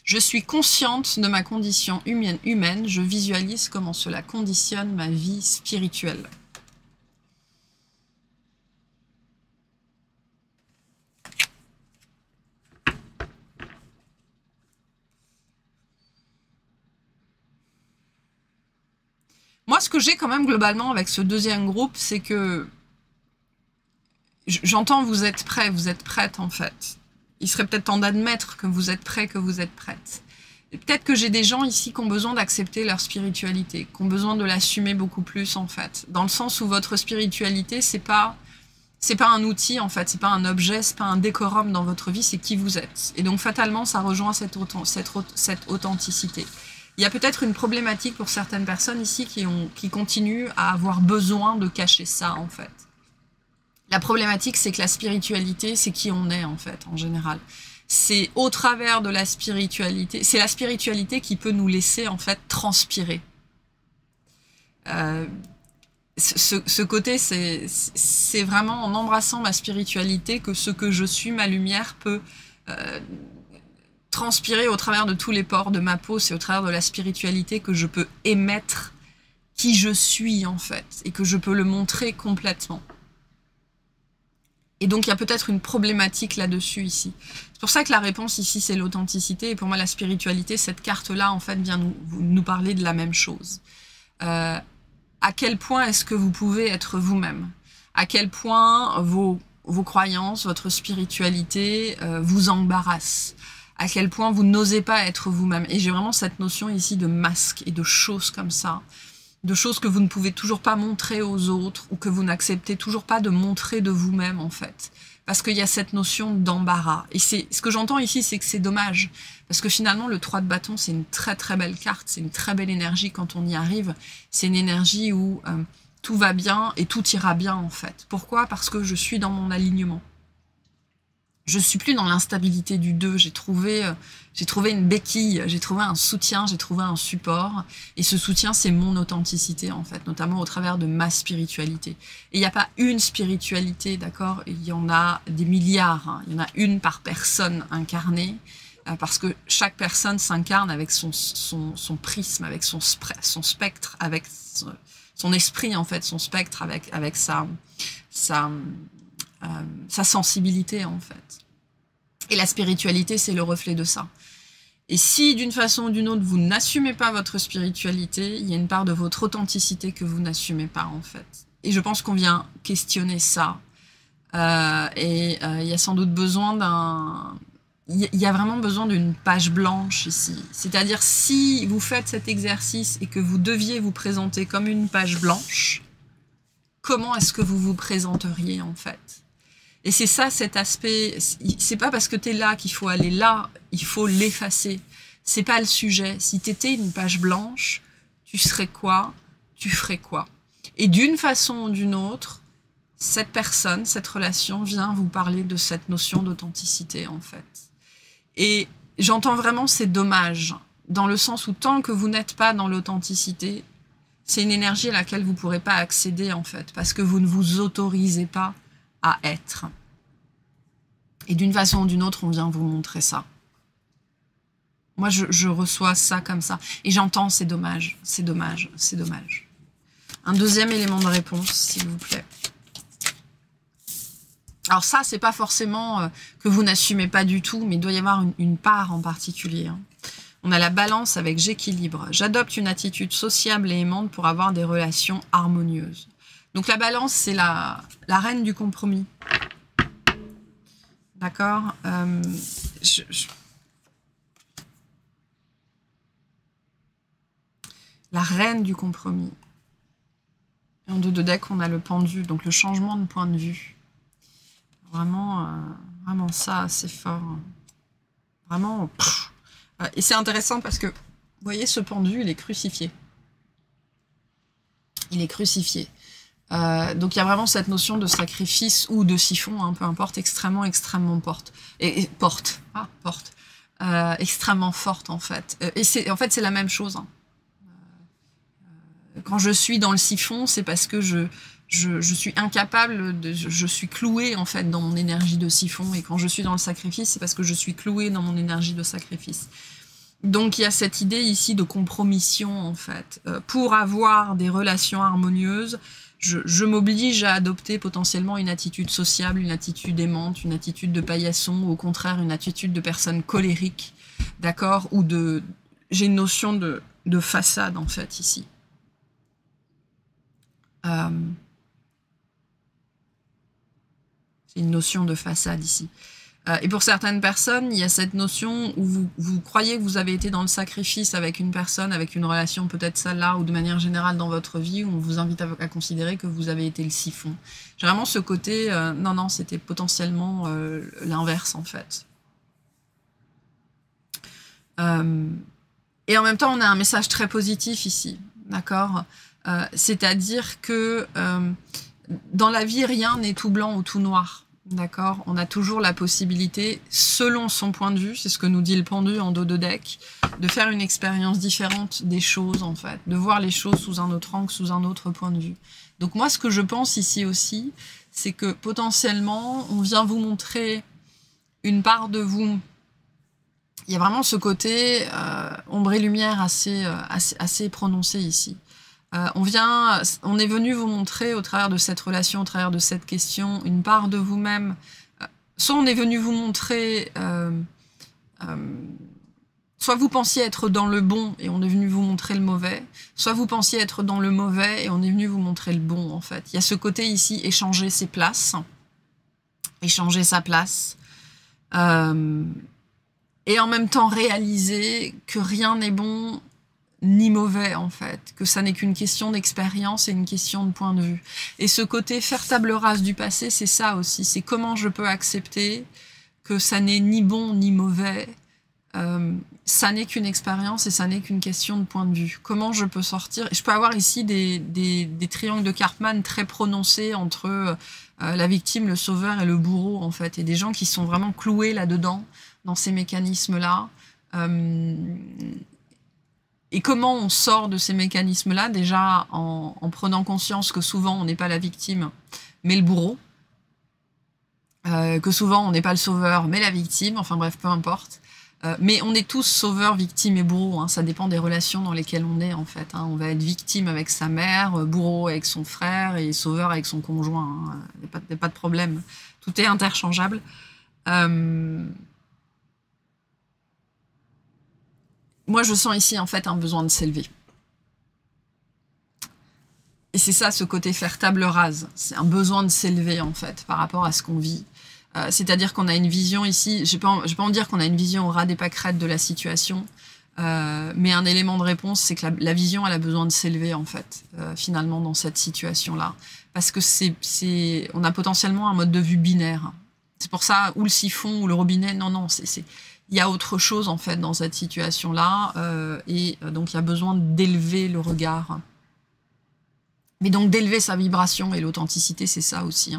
Je suis consciente de ma condition humaine, je visualise comment cela conditionne ma vie spirituelle. Moi, ce que j'ai quand même globalement avec ce deuxième groupe, c'est que j'entends vous êtes prêts, vous êtes prête, en fait. Il serait peut-être temps d'admettre que vous êtes prêts, que vous êtes prête. Et peut-être que j'ai des gens ici qui ont besoin d'accepter leur spiritualité, qui ont besoin de l'assumer beaucoup plus, en fait. Dans le sens où votre spiritualité, c'est pas c'est pas un outil en fait, c'est pas un objet, c'est pas un décorum dans votre vie, c'est qui vous êtes. Et donc fatalement, ça rejoint cette authenticité. Il y a peut-être une problématique pour certaines personnes ici qui continuent à avoir besoin de cacher ça en fait. La problématique, c'est que la spiritualité, c'est qui on est en fait, en général. C'est au travers de la spiritualité, c'est la spiritualité qui peut nous laisser en fait transpirer. Ce côté, c'est vraiment en embrassant ma spiritualité que ce que je suis, ma lumière, peut transpirer au travers de tous les pores de ma peau. C'est au travers de la spiritualité que je peux émettre qui je suis, en fait, et que je peux le montrer complètement. Et donc, il y a peut-être une problématique là-dessus, ici. C'est pour ça que la réponse, ici, c'est l'authenticité. Et pour moi, la spiritualité, cette carte-là, en fait, vient nous parler de la même chose. À quel point est-ce que vous pouvez être vous-même? À quel point vos croyances, votre spiritualité vous embarrassent? À quel point vous n'osez pas être vous-même? Et j'ai vraiment cette notion ici de masque et de choses comme ça, de choses que vous ne pouvez toujours pas montrer aux autres ou que vous n'acceptez toujours pas de montrer de vous-même en fait. Parce qu'il y a cette notion d'embarras. Et ce que j'entends ici, c'est que c'est dommage. Parce que finalement, le 3 de bâton, c'est une très très belle carte, c'est une très belle énergie quand on y arrive. C'est une énergie où tout va bien et tout ira bien en fait. Pourquoi? Parce que je suis dans mon alignement. Je suis plus dans l'instabilité du 2, j'ai trouvé une béquille, j'ai trouvé un soutien, j'ai trouvé un support. Et ce soutien, c'est mon authenticité, en fait, notamment au travers de ma spiritualité. Et il n'y a pas une spiritualité, d'accord? Il y en a des milliards, hein. Il y en a une par personne incarnée, parce que chaque personne s'incarne avec son prisme, avec son spectre, avec son esprit, en fait, son spectre, avec sa sensibilité en fait. Et la spiritualité, c'est le reflet de ça. Et si d'une façon ou d'une autre, vous n'assumez pas votre spiritualité, il y a une part de votre authenticité que vous n'assumez pas en fait. Et je pense qu'on vient questionner ça. Il y a sans doute besoin d'un... Il y a vraiment besoin d'une page blanche ici. C'est-à-dire, si vous faites cet exercice et que vous deviez vous présenter comme une page blanche, comment est-ce que vous vous présenteriez en fait? Et c'est ça, cet aspect, c'est pas parce que tu es là qu'il faut aller là, il faut l'effacer. C'est pas le sujet. Si tu étais une page blanche, tu serais quoi? Tu ferais quoi? Et d'une façon ou d'une autre, cette personne, cette relation vient vous parler de cette notion d'authenticité, en fait. Et j'entends vraiment c'est dommage, dans le sens où tant que vous n'êtes pas dans l'authenticité, c'est une énergie à laquelle vous ne pourrez pas accéder, en fait, parce que vous ne vous autorisez pas à être. Et d'une façon ou d'une autre, on vient vous montrer ça. Moi, je reçois ça comme ça. Et j'entends, c'est dommage, c'est dommage, c'est dommage. Un deuxième élément de réponse, s'il vous plaît. Alors ça, c'est pas forcément que vous n'assumez pas du tout, mais il doit y avoir une part en particulier. Hein. On a la balance avec j'équilibre. J'adopte une attitude sociable et aimante pour avoir des relations harmonieuses. Donc la balance, c'est la reine du compromis. D'accord, la reine du compromis. Et en 2 de deck, on a le pendu, donc le changement de point de vue. Vraiment, vraiment ça, c'est fort. Vraiment, pff. Et c'est intéressant parce que, vous voyez, ce pendu, il est crucifié. Il est crucifié. Donc il y a vraiment cette notion de sacrifice ou de siphon, hein, peu importe, extrêmement extrêmement forte en fait. Et en fait c'est la même chose. Hein. Quand je suis dans le siphon, c'est parce que je suis incapable, je suis clouée en fait dans mon énergie de siphon. Et quand je suis dans le sacrifice, c'est parce que je suis clouée dans mon énergie de sacrifice. Donc il y a cette idée ici de compromission en fait. Pour avoir des relations harmonieuses, je m'oblige à adopter potentiellement une attitude sociable, une attitude aimante, une attitude de paillasson, ou au contraire une attitude de personne colérique, d'accord, ou j'ai une notion de façade en fait ici. C'est une notion de façade ici. Et pour certaines personnes, il y a cette notion où vous croyez que vous avez été dans le sacrifice avec une personne, avec une relation, peut-être celle-là, ou de manière générale dans votre vie, où on vous invite à considérer que vous avez été le siphon. J'ai vraiment ce côté, non, c'était potentiellement l'inverse, en fait. Et en même temps, on a un message très positif ici, d'accord? C'est-à-dire que dans la vie, rien n'est tout blanc ou tout noir. D'accord, on a toujours la possibilité, selon son point de vue, c'est ce que nous dit le pendu en dos de deck, de faire une expérience différente des choses, en fait, de voir les choses sous un autre angle, sous un autre point de vue. Donc moi, ce que je pense ici aussi, c'est que potentiellement, on vient vous montrer une part de vous. Il y a vraiment ce côté ombre et lumière assez prononcé ici. On est venu vous montrer au travers de cette relation, au travers de cette question, une part de vous-même. Soit on est venu vous montrer, soit vous pensiez être dans le bon et on est venu vous montrer le mauvais, soit vous pensiez être dans le mauvais et on est venu vous montrer le bon, en fait. Il y a ce côté ici, échanger ses places, échanger sa place, et en même temps réaliser que rien n'est bon ni mauvais, en fait, que ça n'est qu'une question d'expérience et une question de point de vue. Et ce côté faire table rase du passé, c'est ça aussi, c'est comment je peux accepter que ça n'est ni bon ni mauvais, ça n'est qu'une expérience et ça n'est qu'une question de point de vue. Comment je peux sortir? Je peux avoir ici des triangles de Karpman très prononcés entre la victime, le sauveur et le bourreau, en fait, et des gens qui sont vraiment cloués là-dedans, dans ces mécanismes-là. Et comment on sort de ces mécanismes-là? Déjà en prenant conscience que souvent on n'est pas la victime, mais le bourreau, que souvent on n'est pas le sauveur, mais la victime, enfin bref, peu importe. Mais on est tous sauveurs, victimes et bourreaux, hein, ça dépend des relations dans lesquelles on est, en fait. Hein. On va être victime avec sa mère, bourreau avec son frère et sauveur avec son conjoint. Hein. Il n'y a pas de problème, tout est interchangeable. Moi, je sens ici, en fait, un besoin de s'élever. Et c'est ça, ce côté faire table rase. C'est un besoin de s'élever, en fait, par rapport à ce qu'on vit. C'est-à-dire qu'on a une vision ici, je vais pas en dire qu'on a une vision au ras des pâquerettes de la situation, mais un élément de réponse, c'est que la vision, elle a besoin de s'élever, en fait, finalement, dans cette situation-là. Parce que on a potentiellement un mode de vue binaire. C'est pour ça, ou le siphon, ou le robinet, non, il y a autre chose, en fait, dans cette situation-là, et donc il y a besoin d'élever le regard. Mais donc d'élever sa vibration, et l'authenticité, c'est ça aussi.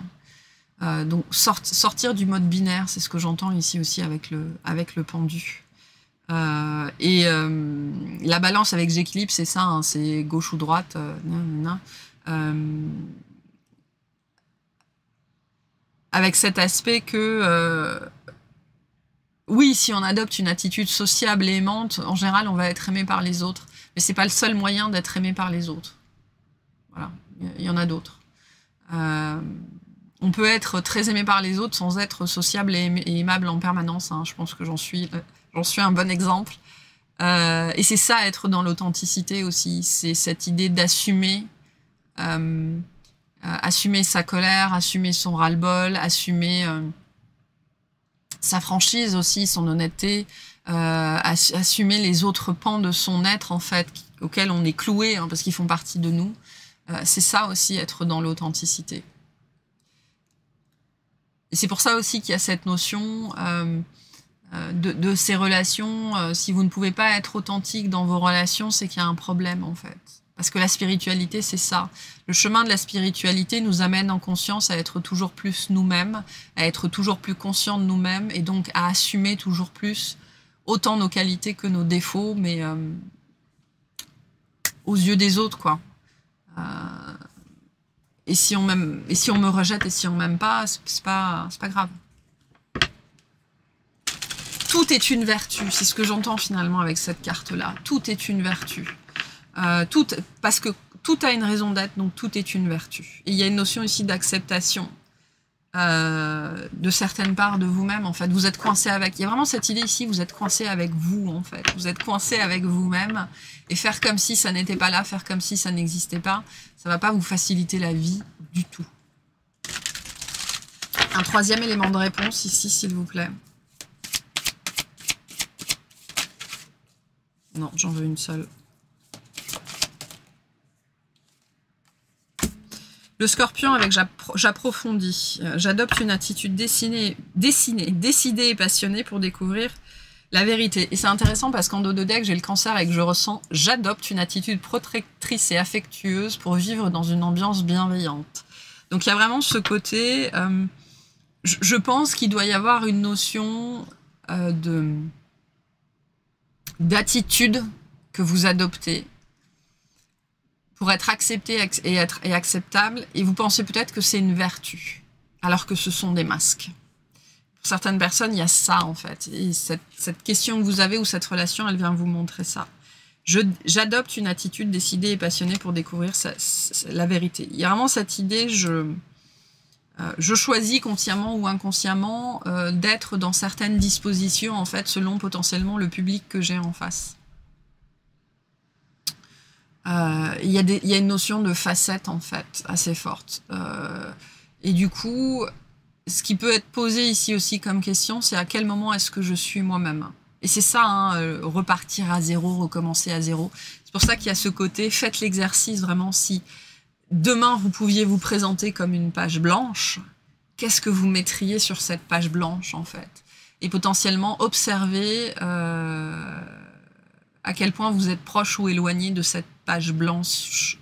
Hein. Donc sortir du mode binaire, c'est ce que j'entends ici aussi avec le pendu. La balance avec j'équilibre, c'est ça, hein, c'est gauche ou droite. Avec cet aspect que... oui, si on adopte une attitude sociable et aimante, en général, on va être aimé par les autres. Mais c'est pas le seul moyen d'être aimé par les autres. Voilà, il y en a d'autres. On peut être très aimé par les autres sans être sociable et aimable en permanence. Hein. Je pense que j'en suis un bon exemple. Et c'est ça, être dans l'authenticité aussi. C'est cette idée d'assumer, assumer sa colère, assumer son ras-le-bol, assumer sa franchise aussi, son honnêteté, assumer les autres pans de son être, en fait, auxquels on est cloué, hein, parce qu'ils font partie de nous. C'est ça aussi, être dans l'authenticité. Et c'est pour ça aussi qu'il y a cette notion de ces relations. Si vous ne pouvez pas être authentique dans vos relations, c'est qu'il y a un problème, en fait. Parce que la spiritualité, c'est ça. Le chemin de la spiritualité nous amène en conscience à être toujours plus nous-mêmes, à être toujours plus conscients de nous-mêmes, et donc à assumer toujours plus autant nos qualités que nos défauts, mais aux yeux des autres, quoi. Et si on me rejette et si on m'aime pas, c'est pas grave. Tout est une vertu, c'est ce que j'entends finalement avec cette carte-là. Tout est une vertu. Parce que tout a une raison d'être, donc tout est une vertu. Et il y a une notion ici d'acceptation de certaines parts de vous-même, en fait. Vous êtes coincé avec... Il y a vraiment cette idée ici, vous êtes coincé avec vous, en fait. Vous êtes coincé avec vous-même, et faire comme si ça n'était pas là, faire comme si ça n'existait pas, ça va pas vous faciliter la vie du tout. Un troisième élément de réponse ici, s'il vous plaît. Non, j'en veux une seule. Le Scorpion avec j'approfondis. J'adopte une attitude décidée et passionnée pour découvrir la vérité. Et c'est intéressant parce qu'en dos de deck, j'ai le Cancer et que je ressens j'adopte une attitude protectrice et affectueuse pour vivre dans une ambiance bienveillante. Donc il y a vraiment ce côté... je pense qu'il doit y avoir une notion d'attitude que vous adoptez pour être accepté et acceptable, et vous pensez peut-être que c'est une vertu, alors que ce sont des masques. Pour certaines personnes, il y a ça, en fait. Et cette question que vous avez, ou cette relation, elle vient vous montrer ça. J'adopte une attitude décidée et passionnée pour découvrir la vérité. Il y a vraiment cette idée, je choisis consciemment ou inconsciemment d'être dans certaines dispositions, en fait, selon potentiellement le public que j'ai en face. Il y a une notion de facette, en fait, assez forte. Et du coup, ce qui peut être posé ici aussi comme question, c'est à quel moment est-ce que je suis moi-même? Et c'est ça, hein, repartir à zéro, recommencer à zéro. C'est pour ça qu'il y a ce côté, faites l'exercice vraiment. Si demain, vous pouviez vous présenter comme une page blanche, qu'est-ce que vous mettriez sur cette page blanche, en fait? Et potentiellement, observer à quel point vous êtes proche ou éloigné de cette page blanche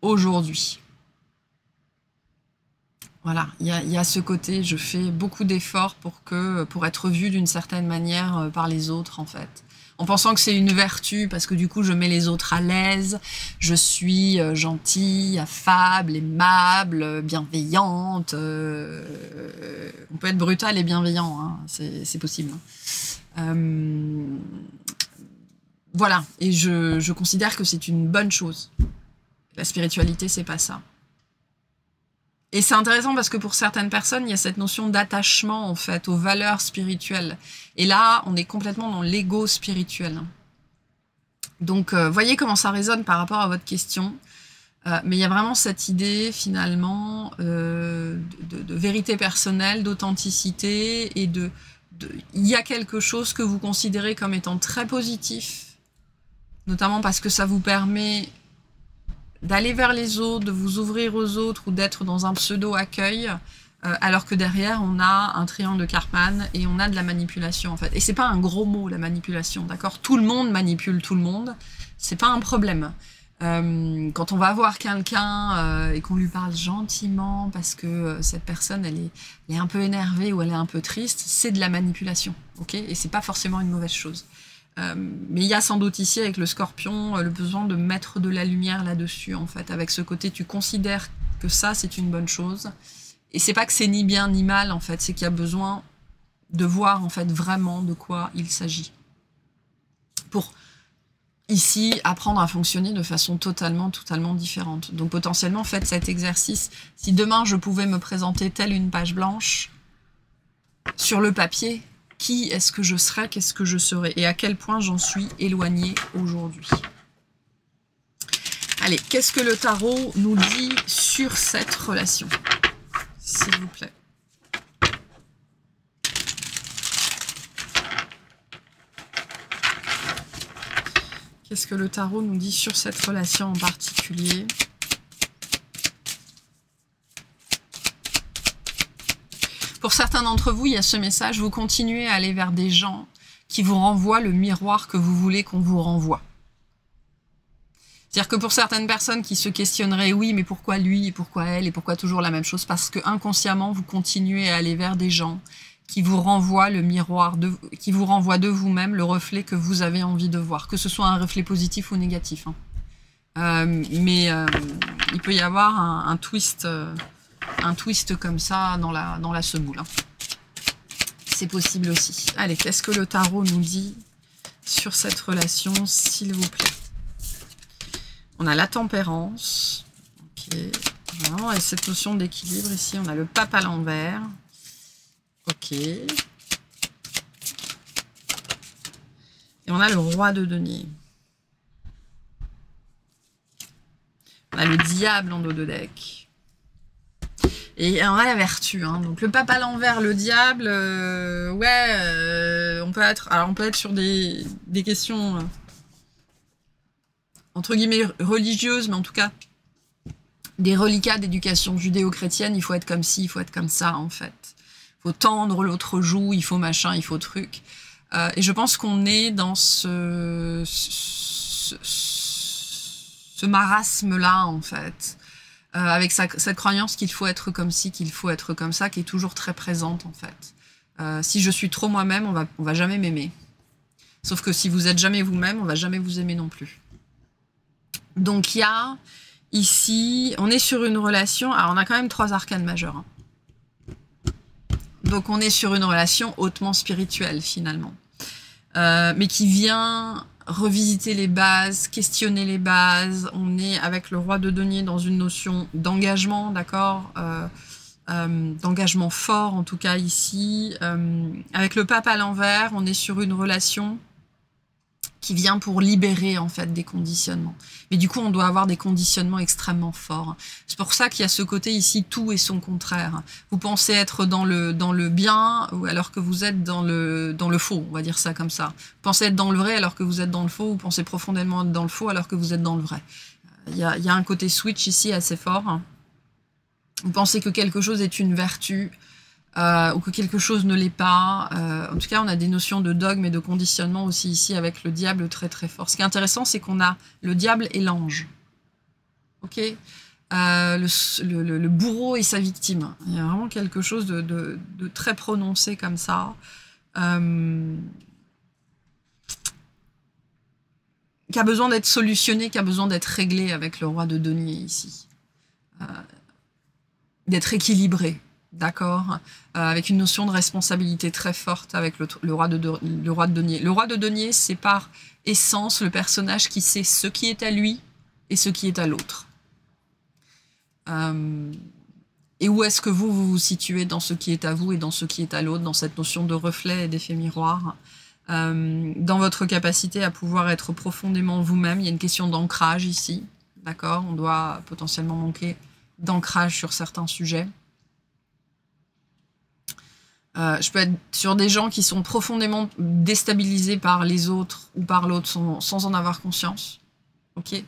aujourd'hui. Voilà, il y a ce côté, je fais beaucoup d'efforts pour être vue d'une certaine manière par les autres, en fait. En pensant que c'est une vertu, parce que du coup, je mets les autres à l'aise, je suis gentille, affable, aimable, bienveillante. On peut être brutal et bienveillant, hein, c'est possible. Voilà, et je considère que c'est une bonne chose. La spiritualité, c'est pas ça. Et c'est intéressant parce que pour certaines personnes, il y a cette notion d'attachement, en fait, aux valeurs spirituelles. Et là, on est complètement dans l'ego spirituel. Donc, voyez comment ça résonne par rapport à votre question. Mais il y a vraiment cette idée, finalement, de vérité personnelle, d'authenticité, et il y a quelque chose que vous considérez comme étant très positif, notamment parce que ça vous permet d'aller vers les autres, de vous ouvrir aux autres ou d'être dans un pseudo-accueil, alors que derrière, on a un triangle de Karpman et on a de la manipulation, en fait. Et c'est pas un gros mot, la manipulation, d'accord? Tout le monde manipule tout le monde, c'est pas un problème. Quand on va voir quelqu'un et qu'on lui parle gentiment parce que cette personne, elle est un peu énervée ou elle est un peu triste, c'est de la manipulation, ok? Et c'est pas forcément une mauvaise chose. Mais il y a sans doute ici, avec le Scorpion, le besoin de mettre de la lumière là-dessus, en fait. Avec ce côté, tu considères que ça, c'est une bonne chose. Et c'est pas que c'est ni bien ni mal, en fait. C'est qu'il y a besoin de voir, en fait, vraiment de quoi il s'agit. Pour, ici, apprendre à fonctionner de façon totalement différente. Donc, potentiellement, faites cet exercice. Si demain, je pouvais me présenter telle une page blanche, sur le papier, qui est-ce que je serais, qu'est-ce que je serais, et à quel point j'en suis éloignée aujourd'hui. Allez, qu'est-ce que le tarot nous dit sur cette relation, s'il vous plaît? Qu'est-ce que le tarot nous dit sur cette relation en particulier? Pour certains d'entre vous, il y a ce message, vous continuez à aller vers des gens qui vous renvoient le miroir que vous voulez qu'on vous renvoie. C'est-à-dire que pour certaines personnes qui se questionneraient, oui, mais pourquoi lui, et pourquoi elle, et pourquoi toujours la même chose? Parce que inconsciemment, vous continuez à aller vers des gens qui vous renvoient le miroir, qui vous renvoient de vous-même le reflet que vous avez envie de voir, que ce soit un reflet positif ou négatif. Hein. Il peut y avoir un twist comme ça dans la semoule. Hein. C'est possible aussi. Allez, qu'est-ce que le tarot nous dit sur cette relation, s'il vous plaît? On a la tempérance. Ok. Vraiment, et cette notion d'équilibre ici, on a le pape à l'envers. Ok. Et on a le roi de denier. On a le diable en dos de deck. Et on a la vertu, hein. Donc le pape à l'envers, le diable, on peut être sur des questions entre guillemets religieuses, mais en tout cas des reliquats d'éducation judéo-chrétienne. Il faut être comme ci, il faut être comme ça, en fait. Il faut tendre l'autre joue, il faut machin, il faut truc. Et je pense qu'on est dans ce marasme-là, en fait. Avec cette croyance qu'il faut être comme ci, qu'il faut être comme ça, qui est toujours très présente, en fait. Si je suis trop moi-même, on va jamais m'aimer. Sauf que si vous êtes jamais vous-même, on va jamais vous aimer non plus. Donc il y a ici, on est sur une relation, alors on a quand même 3 arcanes majeurs. Hein. Donc on est sur une relation hautement spirituelle, finalement. Mais qui vient revisiter les bases, questionner les bases. On est avec le roi de denier dans une notion d'engagement, d'accord, d'engagement fort en tout cas ici. Avec le pape à l'envers, on est sur une relation qui vient pour libérer en fait des conditionnements. Mais du coup, on doit avoir des conditionnements extrêmement forts. C'est pour ça qu'il y a ce côté ici, tout et son contraire. Vous pensez être dans le bien, alors que vous êtes dans le faux, on va dire ça comme ça. Vous pensez être dans le vrai, alors que vous êtes dans le faux. Vous pensez profondément être dans le faux, alors que vous êtes dans le vrai. Il y a un côté switch ici assez fort. Vous pensez que quelque chose est une vertu, ou que quelque chose ne l'est pas. En tout cas, on a des notions de dogme et de conditionnement aussi ici avec le diable très très fort. Ce qui est intéressant, c'est qu'on a le diable et l'ange. Ok, le bourreau et sa victime. Il y a vraiment quelque chose de très prononcé comme ça. Qui a besoin d'être solutionné, qui a besoin d'être réglé avec le roi de denier ici. D'être équilibré. D'accord, avec une notion de responsabilité très forte avec le roi de denier. Le roi de denier, c'est par essence le personnage qui sait ce qui est à lui et ce qui est à l'autre. Et où est-ce que vous vous situez dans ce qui est à vous et dans ce qui est à l'autre, dans cette notion de reflet et d'effet miroir, dans votre capacité à pouvoir être profondément vous-même. Il y a une question d'ancrage ici, d'accord. On doit potentiellement manquer d'ancrage sur certains sujets. Je peux être sur des gens qui sont profondément déstabilisés par les autres ou par l'autre sans en avoir conscience. Ok.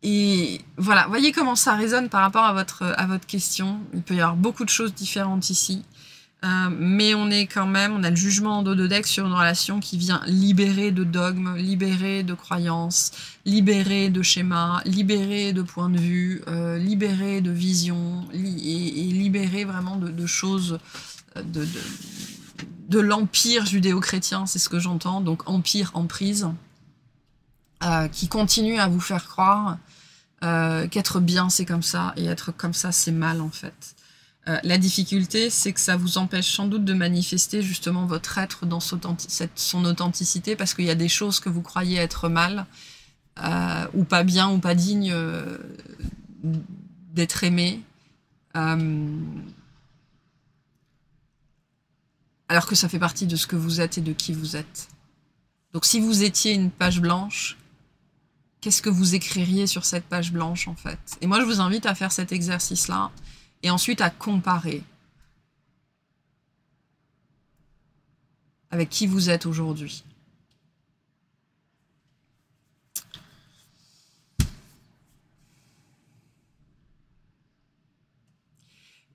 Et voilà, voyez comment ça résonne par rapport à votre question. Il peut y avoir beaucoup de choses différentes ici. Mais on est quand même, on a le jugement en dos de deck sur une relation qui vient libérer de dogmes, libérer de croyances, libérer de schémas, libérer de points de vue, libérer de visions, et libérer vraiment de choses de l'empire judéo-chrétien, c'est ce que j'entends, donc empire, emprise, qui continue à vous faire croire qu'être bien c'est comme ça, et être comme ça c'est mal en fait. La difficulté, c'est que ça vous empêche sans doute de manifester justement votre être dans son authenticité, parce qu'il y a des choses que vous croyez être mal, ou pas bien, ou pas digne d'être aimé, alors que ça fait partie de ce que vous êtes et de qui vous êtes. Donc si vous étiez une page blanche, qu'est-ce que vous écririez sur cette page blanche en fait? Et moi je vous invite à faire cet exercice-là, et ensuite à comparer avec qui vous êtes aujourd'hui.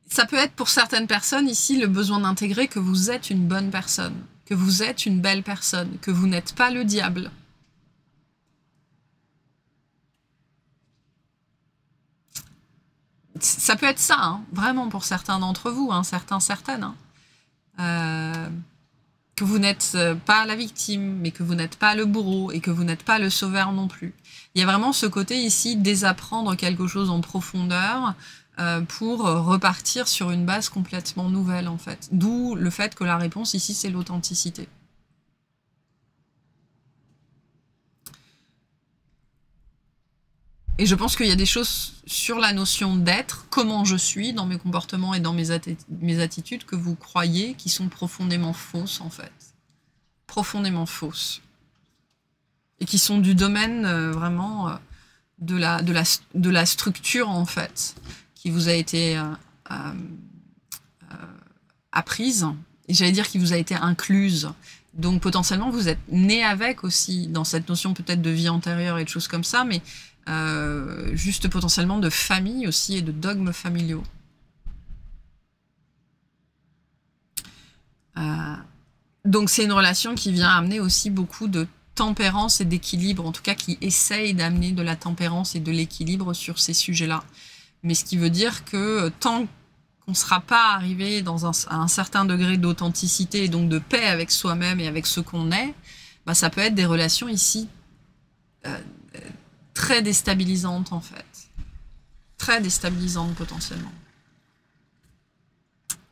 Ça peut être pour certaines personnes ici le besoin d'intégrer que vous êtes une bonne personne, que vous êtes une belle personne, que vous n'êtes pas le diable. Ça peut être ça, hein, vraiment pour certains d'entre vous, hein, certaines. Hein. Que vous n'êtes pas la victime, mais que vous n'êtes pas le bourreau et que vous n'êtes pas le sauveur non plus. Il y a vraiment ce côté ici, désapprendre quelque chose en profondeur pour repartir sur une base complètement nouvelle en fait. D'où le fait que la réponse ici, c'est l'authenticité. Et je pense qu'il y a des choses sur la notion d'être, comment je suis dans mes comportements et dans mes attitudes que vous croyez qui sont profondément fausses en fait. Profondément fausses. Et qui sont du domaine vraiment de la structure, en fait, qui vous a été apprise, et j'allais dire qui vous a été incluse. Donc potentiellement, vous êtes né avec aussi, dans cette notion peut-être de vie antérieure et de choses comme ça, mais juste potentiellement de famille aussi et de dogmes familiaux. Donc c'est une relation qui vient amener aussi beaucoup de tempérance et d'équilibre, en tout cas qui essaye d'amener de la tempérance et de l'équilibre sur ces sujets-là. Mais ce qui veut dire que tant qu'on ne sera pas arrivé à un certain degré d'authenticité et donc de paix avec soi-même et avec ce qu'on est, bah ça peut être des relations ici très déstabilisantes en fait. Très déstabilisantes potentiellement.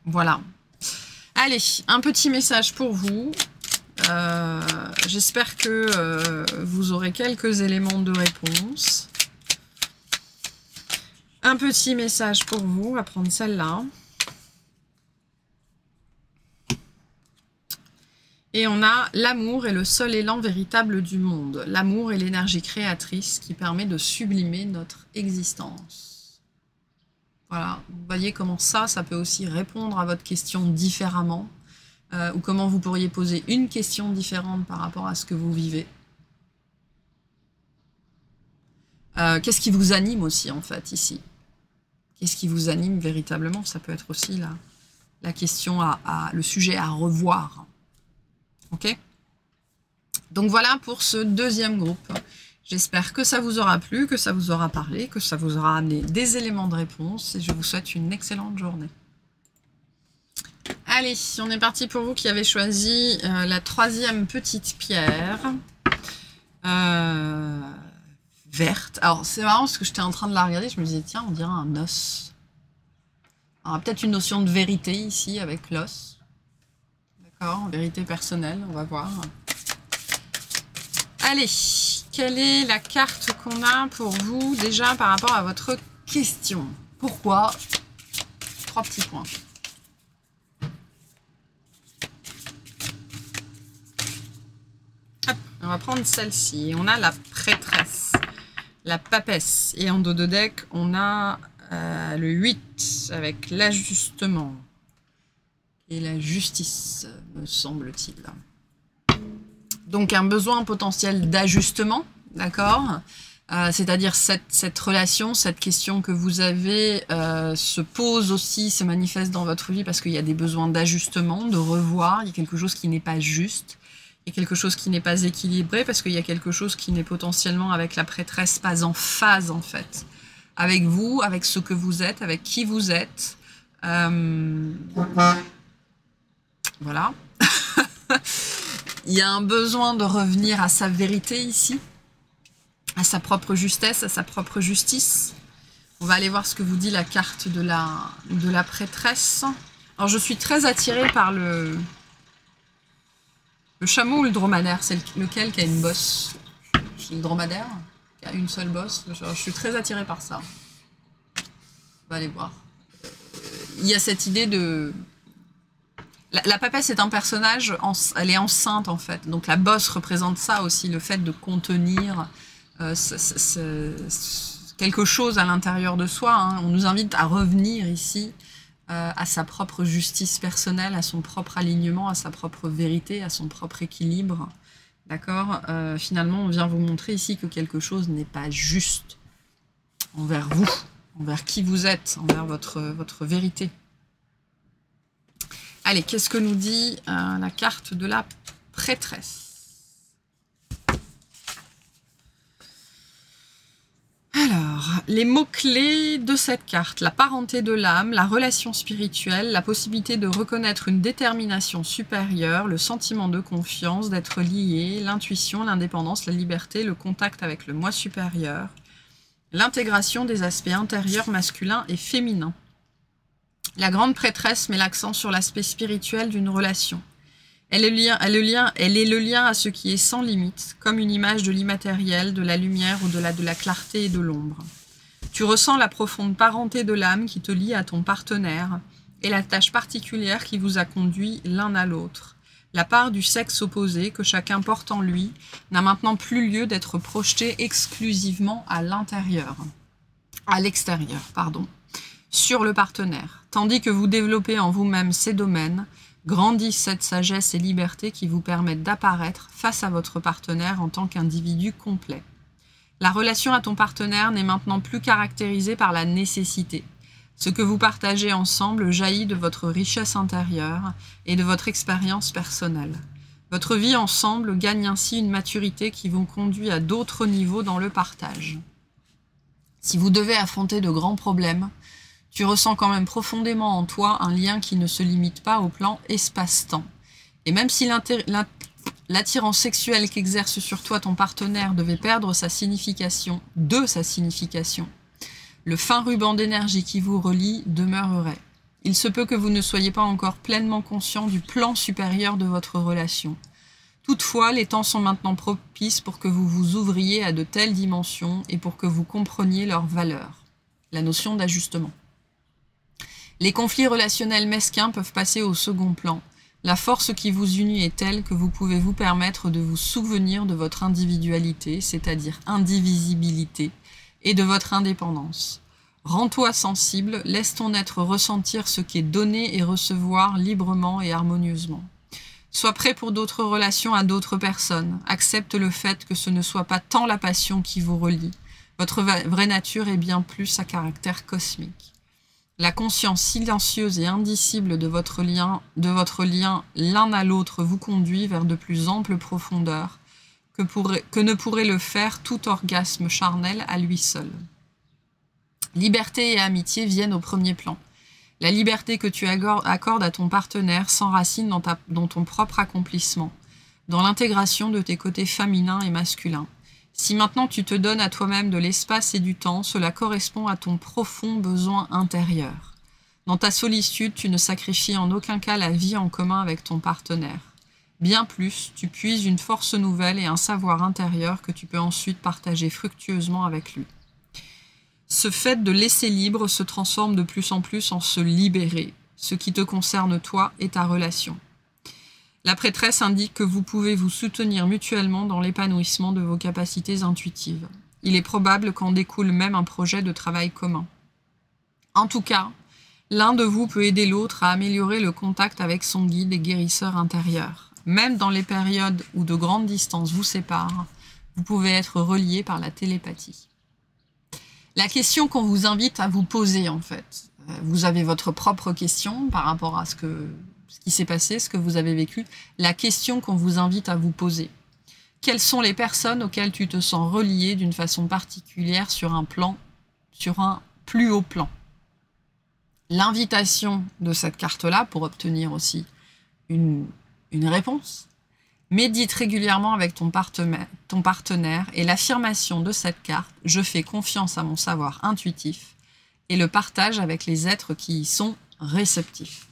Voilà. Allez, un petit message pour vous. J'espère que vous aurez quelques éléments de réponse. Un petit message pour vous, on va prendre celle-là. Et on a l'amour est le seul élan véritable du monde. L'amour est l'énergie créatrice qui permet de sublimer notre existence. Voilà, vous voyez comment ça peut aussi répondre à votre question différemment. Ou comment vous pourriez poser une question différente par rapport à ce que vous vivez. Qu'est-ce qui vous anime aussi, en fait, ici? Qu'est-ce qui vous anime véritablement? Ça peut être aussi la question, le sujet à revoir. Ok? Donc voilà pour ce deuxième groupe. J'espère que ça vous aura plu, que ça vous aura parlé, que ça vous aura amené des éléments de réponse. Et je vous souhaite une excellente journée. Allez, on est parti pour vous qui avez choisi la troisième petite pierre. Verte. Alors, c'est marrant parce que j'étais en train de la regarder, je me disais, tiens, on dirait un os. Alors, peut-être une notion de vérité ici avec l'os. D'accord, vérité personnelle, on va voir. Allez, quelle est la carte qu'on a pour vous déjà par rapport à votre question? Pourquoi? 3 petits points. Hop, on va prendre celle-ci. On a la prêtresse. La papesse. Et en dos de deck, on a le 8 avec l'ajustement. Et la justice, me semble-t-il. Donc un besoin potentiel d'ajustement, d'accord? C'est-à-dire cette relation, cette question que vous avez se pose aussi, se manifeste dans votre vie parce qu'il y a des besoins d'ajustement, de revoir, il y a quelque chose qui n'est pas juste. Il y a quelque chose qui n'est pas équilibré parce qu'il y a quelque chose qui n'est potentiellement avec la prêtresse pas en phase en fait. Avec vous, avec ce que vous êtes, avec qui vous êtes. Voilà. Il y a un besoin de revenir à sa vérité ici, à sa propre justesse, à sa propre justice. On va aller voir ce que vous dit la carte de la prêtresse. Alors je suis très attirée par le chameau ou le dromadaire, c'est lequel qui a une bosse? C'est le dromadaire qui a une seule bosse. Je suis très attirée par ça. On va aller voir. Il y a cette idée de... La papesse est un personnage, elle est enceinte en fait. Donc la bosse représente ça aussi, le fait de contenir quelque chose à l'intérieur de soi. Hein. On nous invite à revenir ici à sa propre justice personnelle, à son propre alignement, à sa propre vérité, à son propre équilibre. D'accord? Finalement, on vient vous montrer ici que quelque chose n'est pas juste envers vous, envers qui vous êtes, envers votre vérité. Allez, qu'est-ce que nous dit la carte de la prêtresse? Alors, les mots-clés de cette carte, la parenté de l'âme, la relation spirituelle, la possibilité de reconnaître une détermination supérieure, le sentiment de confiance, d'être lié, l'intuition, l'indépendance, la liberté, le contact avec le moi supérieur, l'intégration des aspects intérieurs masculins et féminins. La grande prêtresse met l'accent sur l'aspect spirituel d'une relation. Elle est le lien à ce qui est sans limite, comme une image de l'immatériel, de la lumière au-delà de la clarté et de l'ombre. Tu ressens la profonde parenté de l'âme qui te lie à ton partenaire et la tâche particulière qui vous a conduit l'un à l'autre. La part du sexe opposé que chacun porte en lui n'a maintenant plus lieu d'être projetée exclusivement à l'extérieur, sur le partenaire. Tandis que vous développez en vous-même ces domaines, grandit cette sagesse et liberté qui vous permettent d'apparaître face à votre partenaire en tant qu'individu complet. La relation à ton partenaire n'est maintenant plus caractérisée par la nécessité. Ce que vous partagez ensemble jaillit de votre richesse intérieure et de votre expérience personnelle. Votre vie ensemble gagne ainsi une maturité qui vous conduit à d'autres niveaux dans le partage. Si vous devez affronter de grands problèmes, tu ressens quand même profondément en toi un lien qui ne se limite pas au plan espace-temps. Et même si l'attirance sexuelle qu'exerce sur toi ton partenaire devait perdre sa signification, le fin ruban d'énergie qui vous relie demeurerait. Il se peut que vous ne soyez pas encore pleinement conscient du plan supérieur de votre relation. Toutefois, les temps sont maintenant propices pour que vous vous ouvriez à de telles dimensions et pour que vous compreniez leur valeur. La notion d'ajustement. Les conflits relationnels mesquins peuvent passer au second plan. La force qui vous unit est telle que vous pouvez vous permettre de vous souvenir de votre individualité, c'est-à-dire indivisibilité, et de votre indépendance. Rends-toi sensible, laisse ton être ressentir ce qui est donné et recevoir librement et harmonieusement. Sois prêt pour d'autres relations à d'autres personnes. Accepte le fait que ce ne soit pas tant la passion qui vous relie. Votre vraie nature est bien plus à caractère cosmique. La conscience silencieuse et indicible de votre lien l'un à l'autre vous conduit vers de plus amples profondeurs que ne pourrait le faire tout orgasme charnel à lui seul. Liberté et amitié viennent au premier plan. La liberté que tu accordes à ton partenaire s'enracine dans ton propre accomplissement, dans l'intégration de tes côtés féminins et masculins. Si maintenant tu te donnes à toi-même de l'espace et du temps, cela correspond à ton profond besoin intérieur. Dans ta solitude, tu ne sacrifies en aucun cas la vie en commun avec ton partenaire. Bien plus, tu puises une force nouvelle et un savoir intérieur que tu peux ensuite partager fructueusement avec lui. Ce fait de laisser libre se transforme de plus en plus en se libérer, ce qui te concerne toi et ta relation. La prêtresse indique que vous pouvez vous soutenir mutuellement dans l'épanouissement de vos capacités intuitives. Il est probable qu'en découle même un projet de travail commun. En tout cas, l'un de vous peut aider l'autre à améliorer le contact avec son guide et guérisseur intérieur. Même dans les périodes où de grandes distances vous séparent, vous pouvez être reliés par la télépathie. La question qu'on vous invite à vous poser, en fait, vous avez votre propre question par rapport à ce qui s'est passé, ce que vous avez vécu, la question qu'on vous invite à vous poser. Quelles sont les personnes auxquelles tu te sens relié d'une façon particulière sur un plus haut plan? L'invitation de cette carte-là, pour obtenir aussi une réponse, médite régulièrement avec ton partenaire et l'affirmation de cette carte « Je fais confiance à mon savoir intuitif » et le partage avec les êtres qui y sont réceptifs.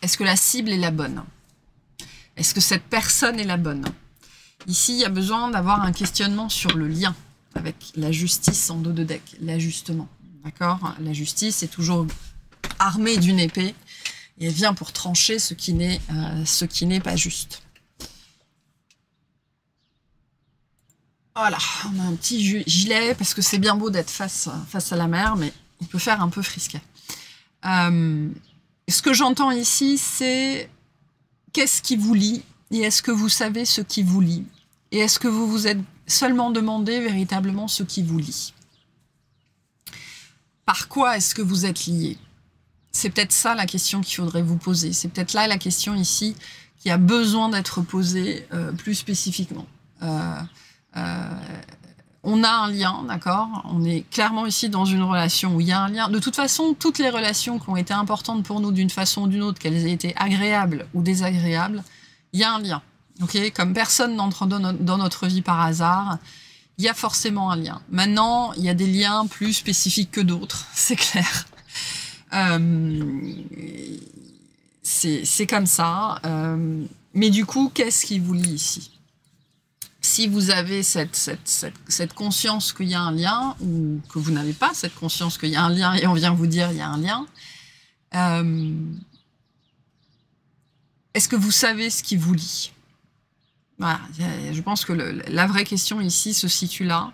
Est-ce que la cible est la bonne? Est-ce que cette personne est la bonne? Ici, il y a besoin d'avoir un questionnement sur le lien avec la justice en dos de deck, l'ajustement. D'accord? La justice est toujours armée d'une épée et elle vient pour trancher ce qui n'est pas juste. Voilà, on a un petit gilet parce que c'est bien beau d'être face à la mer, mais il peut faire un peu frisquet. Ce que j'entends ici, c'est qu'est-ce qui vous lie et est-ce que vous savez ce qui vous lie? Et est-ce que vous vous êtes seulement demandé véritablement ce qui vous lie? Par quoi est-ce que vous êtes lié? C'est peut-être ça la question qu'il faudrait vous poser. C'est peut-être là la question ici qui a besoin d'être posée plus spécifiquement. On a un lien, d'accord? On est clairement ici dans une relation où il y a un lien. De toute façon, toutes les relations qui ont été importantes pour nous d'une façon ou d'une autre, qu'elles aient été agréables ou désagréables, il y a un lien. Okay? Comme personne n'entre dans notre vie par hasard, il y a forcément un lien. Maintenant, il y a des liens plus spécifiques que d'autres, c'est clair. C'est comme ça. Mais du coup, qu'est-ce qui vous lie ici? Si vous avez cette conscience qu'il y a un lien, ou que vous n'avez pas cette conscience qu'il y a un lien et on vient vous dire qu'il y a un lien, est-ce que vous savez ce qui vous lie? Voilà, je pense que la vraie question ici se situe là.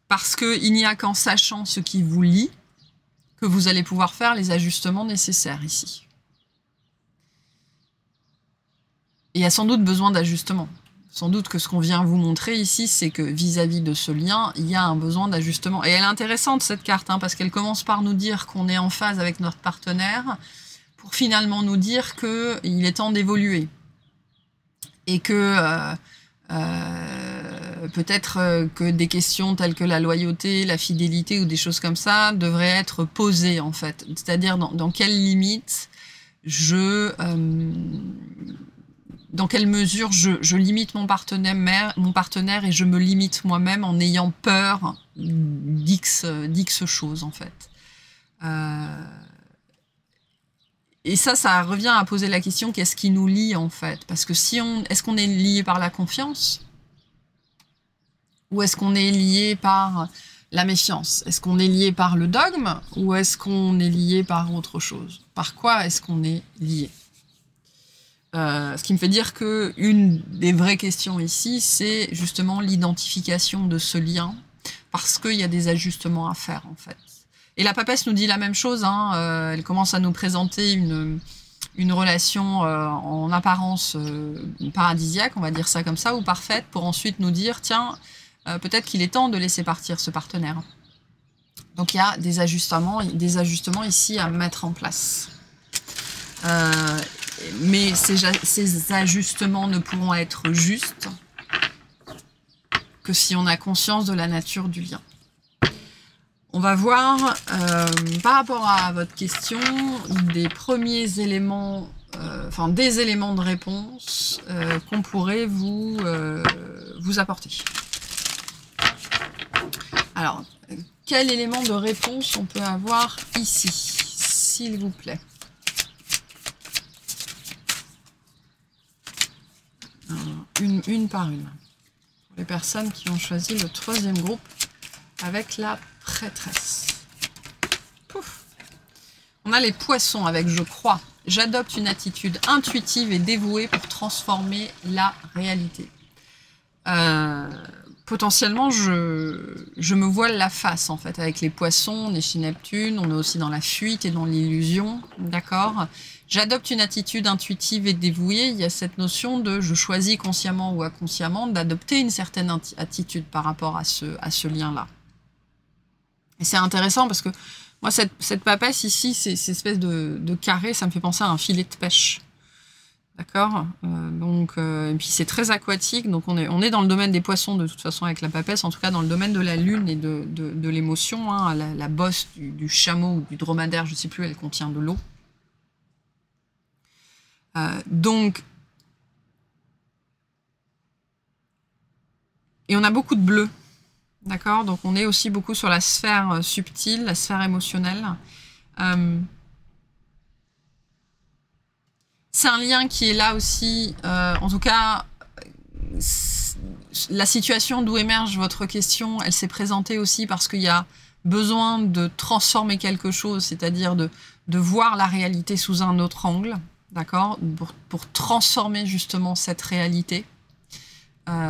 Parce qu'il n'y a qu'en sachant ce qui vous lie que vous allez pouvoir faire les ajustements nécessaires ici. Et il y a sans doute besoin d'ajustements. Sans doute que ce qu'on vient vous montrer ici, c'est que vis-à-vis de ce lien, il y a un besoin d'ajustement. Et elle est intéressante cette carte, hein, parce qu'elle commence par nous dire qu'on est en phase avec notre partenaire, pour finalement nous dire qu'il est temps d'évoluer. Et que peut-être que des questions telles que la loyauté, la fidélité ou des choses comme ça devraient être posées en fait. C'est-à-dire dans quelle limite dans quelle mesure je limite mon partenaire et je me limite moi-même en ayant peur d'X choses en fait. Et ça revient à poser la question, qu'est-ce qui nous lie en fait? Parce que est-ce qu'on est lié par la confiance? Ou est-ce qu'on est lié par la méfiance? Est-ce qu'on est lié par le dogme? Ou est-ce qu'on est lié par autre chose? Par quoi est-ce qu'on est lié? Ce qui me fait dire que une des vraies questions ici, c'est justement l'identification de ce lien, parce qu'il y a des ajustements à faire en fait. Et la papesse nous dit la même chose, hein, elle commence à nous présenter une relation en apparence paradisiaque, on va dire ça comme ça, ou parfaite, pour ensuite nous dire, tiens, peut-être qu'il est temps de laisser partir ce partenaire. Donc il y a des ajustements ici à mettre en place. Mais ces ajustements ne pourront être justes que si on a conscience de la nature du lien. On va voir, par rapport à votre question, des premiers éléments, enfin des éléments de réponse qu'on pourrait vous apporter. Alors, quel élément de réponse on peut avoir ici, s'il vous plaît? Une par une. Pour les personnes qui ont choisi le troisième groupe avec la prêtresse. Pouf. On a les poissons avec je crois. J'adopte une attitude intuitive et dévouée pour transformer la réalité. Potentiellement, je me voile la face en fait avec les poissons. On est chez Neptune, on est aussi dans la fuite et dans l'illusion, d'accord? J'adopte une attitude intuitive et dévouée. Il y a cette notion de je choisis consciemment ou inconsciemment d'adopter une certaine attitude par rapport à ce lien-là. Et c'est intéressant parce que moi, cette papesse ici, cette espèce de carré, ça me fait penser à un filet de pêche. D'accord, et puis c'est très aquatique, donc on est dans le domaine des poissons de toute façon avec la papesse, en tout cas dans le domaine de la lune et de l'émotion, hein, la bosse du chameau ou du dromadaire, je ne sais plus, elle contient de l'eau. Et on a beaucoup de bleu, d'accord, donc on est aussi beaucoup sur la sphère subtile, la sphère émotionnelle. C'est un lien qui est là aussi, en tout cas, la situation d'où émerge votre question, elle s'est présentée aussi parce qu'il y a besoin de transformer quelque chose, c'est-à-dire de voir la réalité sous un autre angle, d'accord, pour transformer justement cette réalité.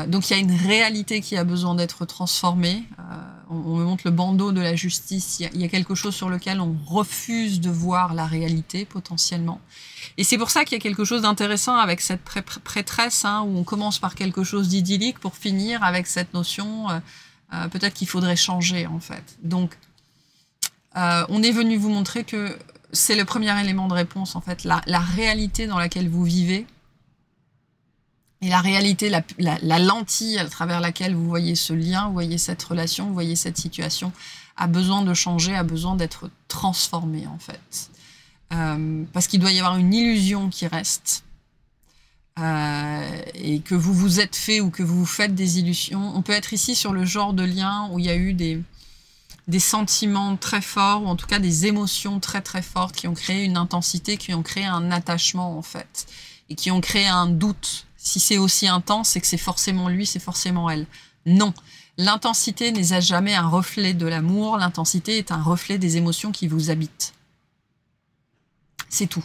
Donc il y a une réalité qui a besoin d'être transformée. On me montre le bandeau de la justice. Il y a quelque chose sur lequel on refuse de voir la réalité potentiellement. Et c'est pour ça qu'il y a quelque chose d'intéressant avec cette prêtresse, hein, où on commence par quelque chose d'idyllique pour finir avec cette notion peut-être qu'il faudrait changer en fait. Donc on est venu vous montrer que c'est le premier élément de réponse en fait, la réalité dans laquelle vous vivez. Et la réalité, la lentille à travers laquelle vous voyez ce lien, vous voyez cette relation, vous voyez cette situation, a besoin de changer, a besoin d'être transformée en fait. Parce qu'il doit y avoir une illusion qui reste. Et que vous vous êtes fait ou que vous vous faites des illusions. On peut être ici sur le genre de lien où il y a eu des sentiments très forts, ou en tout cas des émotions très très fortes qui ont créé une intensité, qui ont créé un attachement en fait. Et qui ont créé un doute. Si c'est aussi intense, c'est que c'est forcément lui, c'est forcément elle. Non, l'intensité n'est jamais un reflet de l'amour, l'intensité est un reflet des émotions qui vous habitent. C'est tout.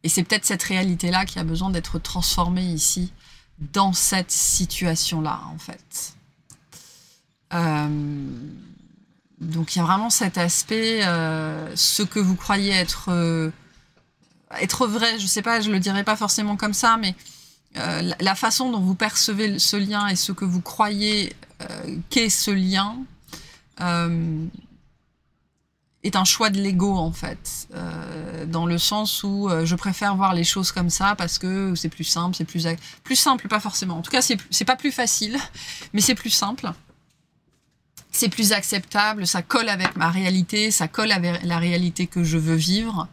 Et c'est peut-être cette réalité-là qui a besoin d'être transformée ici, dans cette situation-là, en fait. Donc il y a vraiment cet aspect, ce que vous croyez être vrai, je sais pas, je le dirais pas forcément comme ça, mais la façon dont vous percevez ce lien et ce que vous croyez qu'est ce lien est un choix de l'ego, en fait, dans le sens où je préfère voir les choses comme ça parce que c'est plus simple, c'est plus simple, pas forcément. En tout cas, c'est pas plus facile, mais c'est plus simple. C'est plus acceptable, ça colle avec ma réalité, ça colle avec la réalité que je veux vivre.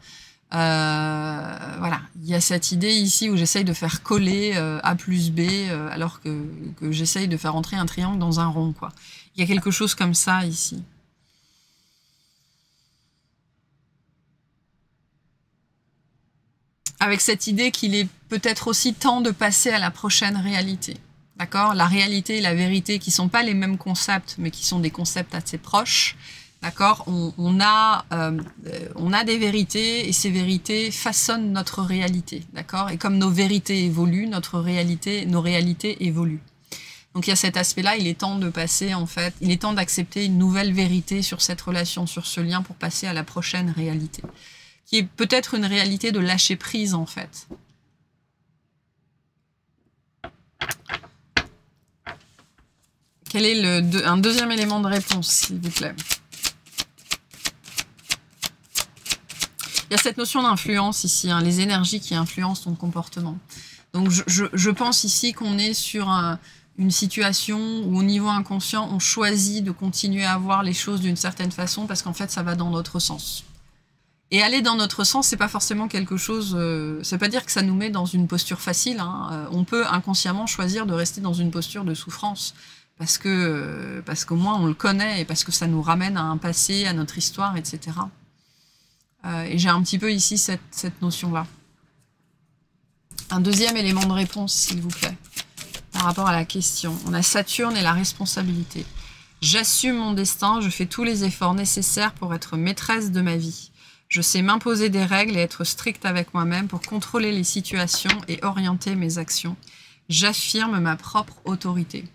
Voilà, il y a cette idée ici où j'essaye de faire coller A plus B alors que j'essaye de faire entrer un triangle dans un rond, quoi. Il y a quelque chose comme ça ici. Avec cette idée qu'il est peut-être aussi temps de passer à la prochaine réalité. D'accord? La réalité et la vérité qui ne sont pas les mêmes concepts, mais qui sont des concepts assez proches. D'accord? On a des vérités et ces vérités façonnent notre réalité. D'accord? Et comme nos vérités évoluent, nos réalités évoluent. Donc il y a cet aspect-là, il est temps de passer, en fait, il est temps d'accepter une nouvelle vérité sur cette relation, sur ce lien pour passer à la prochaine réalité. Qui est peut-être une réalité de lâcher prise, en fait. Quel est un deuxième élément de réponse, s'il vous plaît? Il y a cette notion d'influence ici, hein, les énergies qui influencent ton comportement. Donc je pense ici qu'on est sur une situation où au niveau inconscient, on choisit de continuer à voir les choses d'une certaine façon parce qu'en fait, ça va dans notre sens. Et aller dans notre sens, c'est pas forcément quelque chose... ça veut pas dire que ça nous met dans une posture facile. Hein. On peut inconsciemment choisir de rester dans une posture de souffrance parce qu'au moins on le connaît et parce que ça nous ramène à un passé, à notre histoire, etc. Et j'ai un petit peu ici cette notion-là. Un deuxième élément de réponse, s'il vous plaît, par rapport à la question. On a Saturne et la responsabilité. J'assume mon destin, je fais tous les efforts nécessaires pour être maîtresse de ma vie. Je sais m'imposer des règles et être stricte avec moi-même pour contrôler les situations et orienter mes actions. J'affirme ma propre autorité.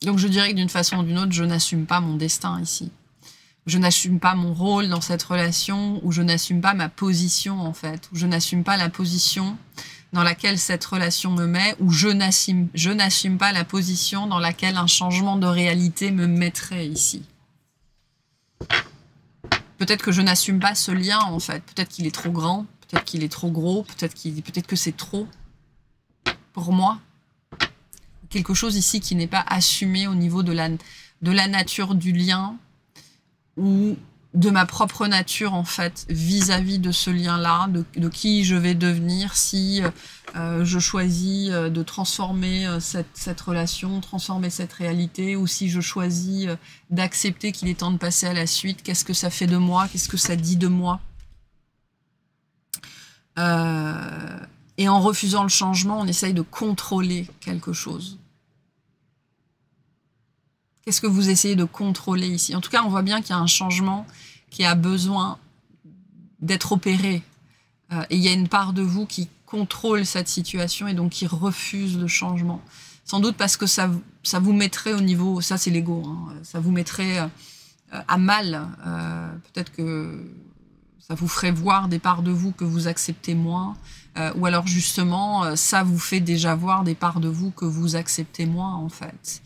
Donc je dirais que d'une façon ou d'une autre, je n'assume pas mon destin ici. Je n'assume pas mon rôle dans cette relation, ou je n'assume pas ma position en fait, ou je n'assume pas la position dans laquelle cette relation me met, ou je n'assume pas la position dans laquelle un changement de réalité me mettrait ici. Peut-être que je n'assume pas ce lien en fait, peut-être qu'il est trop grand, peut-être qu'il est trop gros, peut-être que c'est trop pour moi. Quelque chose ici qui n'est pas assumé au niveau de la nature du lien, ou de ma propre nature en fait vis-à-vis de ce lien-là, de qui je vais devenir si je choisis de transformer cette relation, transformer cette réalité, ou si je choisis d'accepter qu'il est temps de passer à la suite. Qu'est-ce que ça fait de moi? Qu'est-ce que ça dit de moi? Et en refusant le changement, on essaye de contrôler quelque chose. Qu'est-ce que vous essayez de contrôler ici? En tout cas, on voit bien qu'il y a un changement qui a besoin d'être opéré. Et il y a une part de vous qui contrôle cette situation et donc qui refuse le changement. Sans doute parce que ça vous mettrait au niveau... Ça, c'est l'ego. Hein, ça vous mettrait à mal. Peut-être que ça vous ferait voir des parts de vous que vous acceptez moins. Ou alors, justement, ça vous fait déjà voir des parts de vous que vous acceptez moins, en fait.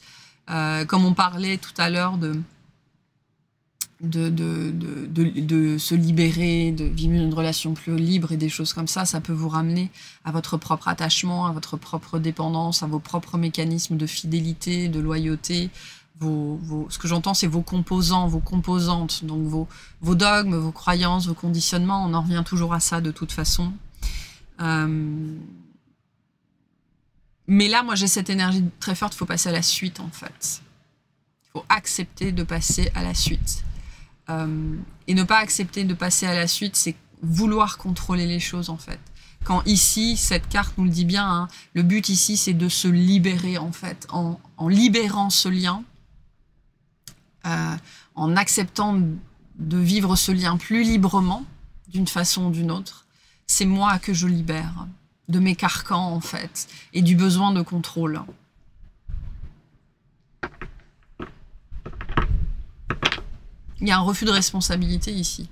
Comme on parlait tout à l'heure de se libérer, de vivre une relation plus libre et des choses comme ça, ça peut vous ramener à votre propre attachement, à votre propre dépendance, à vos propres mécanismes de fidélité, de loyauté. Ce que j'entends, c'est vos composants, vos composantes, donc vos dogmes, vos croyances, vos conditionnements. On en revient toujours à ça de toute façon. Mais là, moi, j'ai cette énergie très forte, il faut passer à la suite, en fait. Il faut accepter de passer à la suite. Et ne pas accepter de passer à la suite, c'est vouloir contrôler les choses, en fait. Quand ici, cette carte nous le dit bien, hein, le but ici, c'est de se libérer, en fait. En libérant ce lien, en acceptant de vivre ce lien plus librement, d'une façon ou d'une autre, c'est moi que je libère de mes carcans, en fait, et du besoin de contrôle. Il y a un refus de responsabilité ici,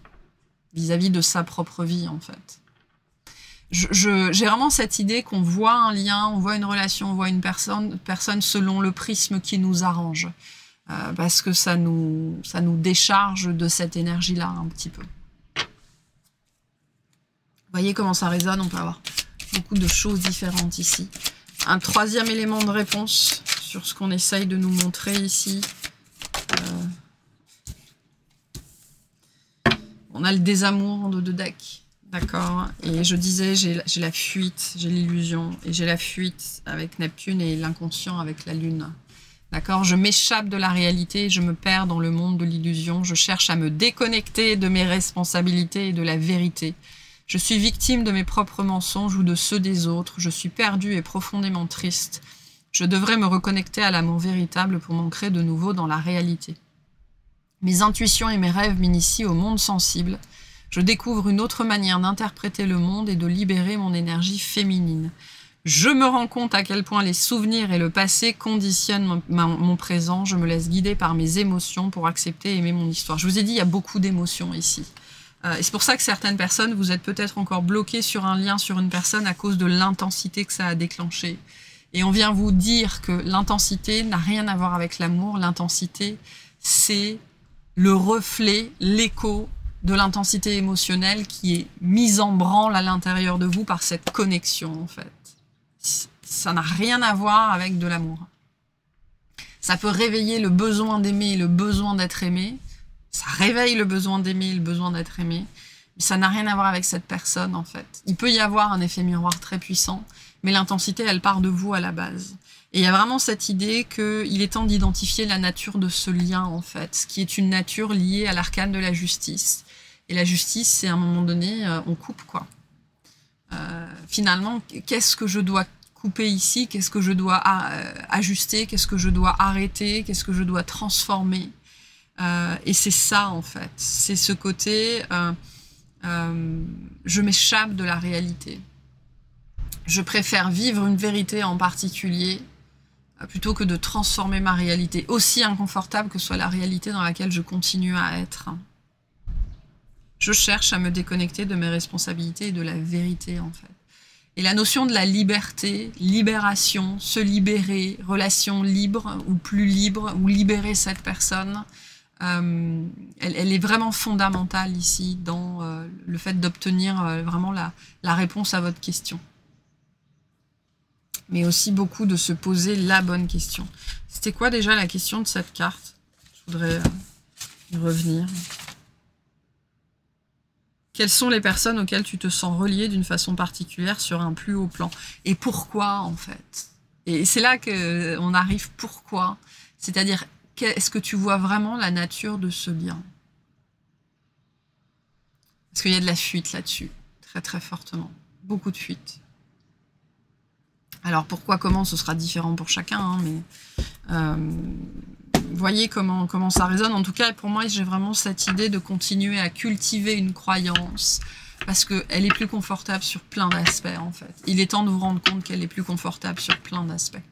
vis-à-vis de sa propre vie, en fait. J'ai vraiment cette idée qu'on voit un lien, on voit une relation, on voit une personne selon le prisme qui nous arrange. Parce que ça nous décharge de cette énergie-là un petit peu. Vous voyez comment ça résonne, on peut avoir beaucoup de choses différentes ici. Un troisième élément de réponse sur ce qu'on essaye de nous montrer ici. On a le désamour en dos de deck. D'accord. Et je disais, j'ai la fuite, j'ai l'illusion. Et j'ai la fuite avec Neptune et l'inconscient avec la Lune. D'accord. Je m'échappe de la réalité, je me perds dans le monde de l'illusion. Je cherche à me déconnecter de mes responsabilités et de la vérité. Je suis victime de mes propres mensonges ou de ceux des autres. Je suis perdue et profondément triste. Je devrais me reconnecter à l'amour véritable pour m'ancrer de nouveau dans la réalité. Mes intuitions et mes rêves m'initient au monde sensible. Je découvre une autre manière d'interpréter le monde et de libérer mon énergie féminine. Je me rends compte à quel point les souvenirs et le passé conditionnent mon présent. Je me laisse guider par mes émotions pour accepter et aimer mon histoire. Je vous ai dit, il y a beaucoup d'émotions ici. Et c'est pour ça que certaines personnes, vous êtes peut-être encore bloqués sur un lien, sur une personne à cause de l'intensité que ça a déclenché. Et on vient vous dire que l'intensité n'a rien à voir avec l'amour. L'intensité, c'est le reflet, l'écho de l'intensité émotionnelle qui est mise en branle à l'intérieur de vous par cette connexion, en fait. Ça n'a rien à voir avec de l'amour. Ça peut réveiller le besoin d'aimer et le besoin d'être aimé. Ça réveille le besoin d'aimer et le besoin d'être aimé. Mais ça n'a rien à voir avec cette personne, en fait. Il peut y avoir un effet miroir très puissant, mais l'intensité, elle part de vous à la base. Et il y a vraiment cette idée qu'il est temps d'identifier la nature de ce lien, en fait, qui est une nature liée à l'arcane de la justice. Et la justice, c'est à un moment donné, on coupe, quoi. Finalement, qu'est-ce que je dois couper ici? Qu'est-ce que je dois ajuster? Qu'est-ce que je dois arrêter? Qu'est-ce que je dois transformer? Et c'est ça, en fait. C'est ce côté, je m'échappe de la réalité. Je préfère vivre une vérité en particulier plutôt que de transformer ma réalité, aussi inconfortable que soit la réalité dans laquelle je continue à être. Je cherche à me déconnecter de mes responsabilités et de la vérité, en fait. Et la notion de la liberté, libération, se libérer, relation libre ou plus libre, ou libérer cette personne, elle est vraiment fondamentale ici dans le fait d'obtenir vraiment la réponse à votre question. Mais aussi beaucoup de se poser la bonne question. C'était quoi déjà la question de cette carte? Je voudrais y revenir. Quelles sont les personnes auxquelles tu te sens relié d'une façon particulière sur un plus haut plan? Et pourquoi, en fait? Et c'est là qu'on arrive pourquoi. C'est-à-dire, est-ce que tu vois vraiment la nature de ce lien? Parce qu'il y a de la fuite là-dessus, très très fortement. Beaucoup de fuite. Alors pourquoi, comment, ce sera différent pour chacun, hein, mais voyez comment ça résonne. En tout cas, pour moi, j'ai vraiment cette idée de continuer à cultiver une croyance parce qu'elle est plus confortable sur plein d'aspects, en fait. Il est temps de vous rendre compte qu'elle est plus confortable sur plein d'aspects.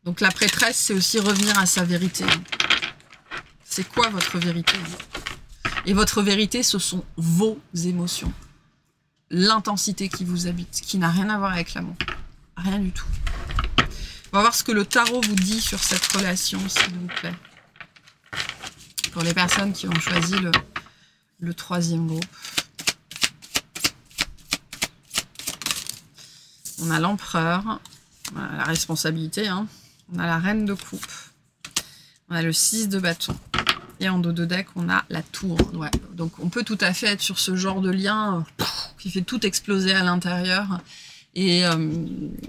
Donc la prêtresse, c'est aussi revenir à sa vérité. C'est quoi votre vérité? Et votre vérité, ce sont vos émotions. L'intensité qui vous habite, qui n'a rien à voir avec l'amour. Rien du tout. On va voir ce que le tarot vous dit sur cette relation, s'il vous plaît. Pour les personnes qui ont choisi le troisième groupe. On a l'empereur, la responsabilité, hein. On a la reine de coupe, on a le 6 de bâton. Et en dos de deck, on a la tour. Ouais. Donc on peut tout à fait être sur ce genre de lien qui fait tout exploser à l'intérieur. Et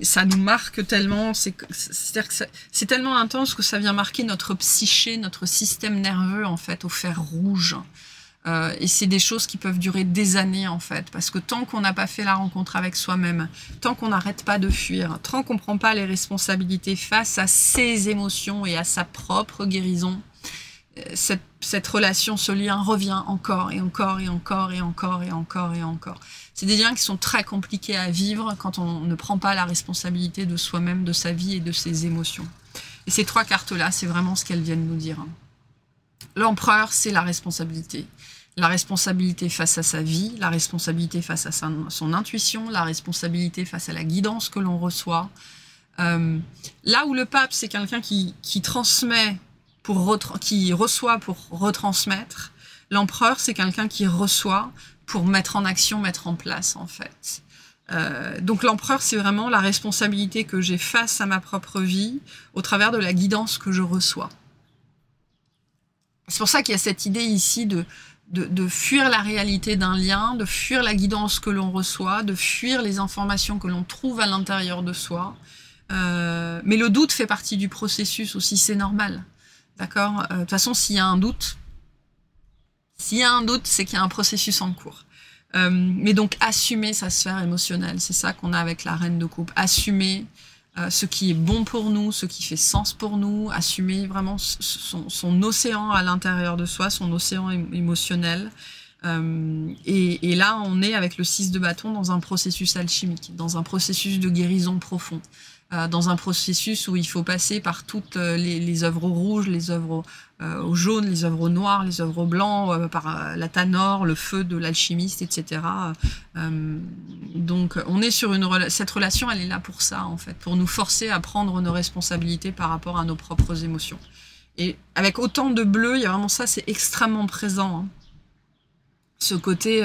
ça nous marque tellement, c'est-à-dire que c'est tellement intense que ça vient marquer notre psyché, notre système nerveux, en fait, au fer rouge. Et c'est des choses qui peuvent durer des années, en fait. Parce que tant qu'on n'a pas fait la rencontre avec soi-même, tant qu'on n'arrête pas de fuir, tant qu'on ne prend pas les responsabilités face à ses émotions et à sa propre guérison, cette relation, ce lien revient encore et encore et encore et encore et encore et encore. C'est des liens qui sont très compliqués à vivre quand on ne prend pas la responsabilité de soi-même, de sa vie et de ses émotions. Et ces 3 cartes-là, c'est vraiment ce qu'elles viennent nous dire. L'empereur, c'est la responsabilité. La responsabilité face à sa vie, la responsabilité face à son intuition, la responsabilité face à la guidance que l'on reçoit. Là où le pape, c'est quelqu'un qui transmet, qui reçoit pour retransmettre, l'empereur, c'est quelqu'un qui reçoit pour mettre en action, mettre en place, en fait. Donc l'empereur, c'est vraiment la responsabilité que j'ai face à ma propre vie au travers de la guidance que je reçois. C'est pour ça qu'il y a cette idée ici de fuir la réalité d'un lien, de fuir la guidance que l'on reçoit, de fuir les informations que l'on trouve à l'intérieur de soi. Mais le doute fait partie du processus aussi, c'est normal. D'accord ? De toute façon, s'il y a un doute, c'est qu'il y a un processus en cours. Mais donc, assumer sa sphère émotionnelle, c'est ça qu'on a avec la reine de coupe. Assumer ce qui est bon pour nous, ce qui fait sens pour nous, assumer vraiment son océan à l'intérieur de soi, son océan émotionnel. Et là, on est avec le 6 de bâton dans un processus alchimique, dans un processus de guérison profond, dans un processus où il faut passer par toutes les œuvres rouges, les œuvres au jaune, les œuvres noires, les œuvres blancs, par la tanor, le feu de l'alchimiste, etc. Donc, on est sur cette relation, elle est là pour ça, en fait, pour nous forcer à prendre nos responsabilités par rapport à nos propres émotions. Et avec autant de bleu, il y a vraiment ça, c'est extrêmement présent, hein. Ce côté,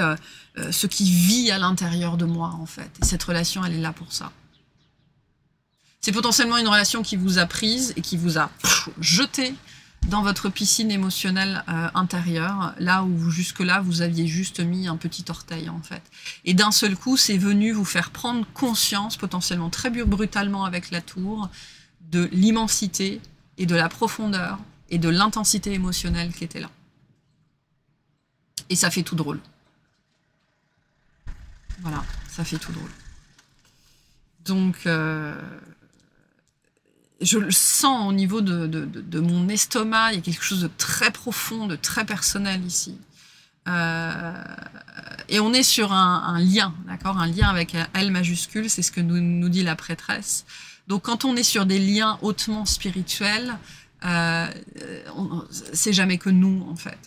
ce qui vit à l'intérieur de moi, en fait. Et cette relation, elle est là pour ça. C'est potentiellement une relation qui vous a prise et qui vous a jeté dans votre piscine émotionnelle intérieure, là où jusque-là, vous aviez juste mis un petit orteil, en fait. Et d'un seul coup, c'est venu vous faire prendre conscience, potentiellement très brutalement avec la tour, de l'immensité et de la profondeur et de l'intensité émotionnelle qui était là. Et ça fait tout drôle. Voilà, ça fait tout drôle. Donc, je le sens au niveau de mon estomac, il y a quelque chose de très profond, de très personnel ici. Et on est sur un lien, d'accord, un lien avec un L majuscule, c'est ce que nous dit la prêtresse. Donc, quand on est sur des liens hautement spirituels, c'est jamais que nous, en fait.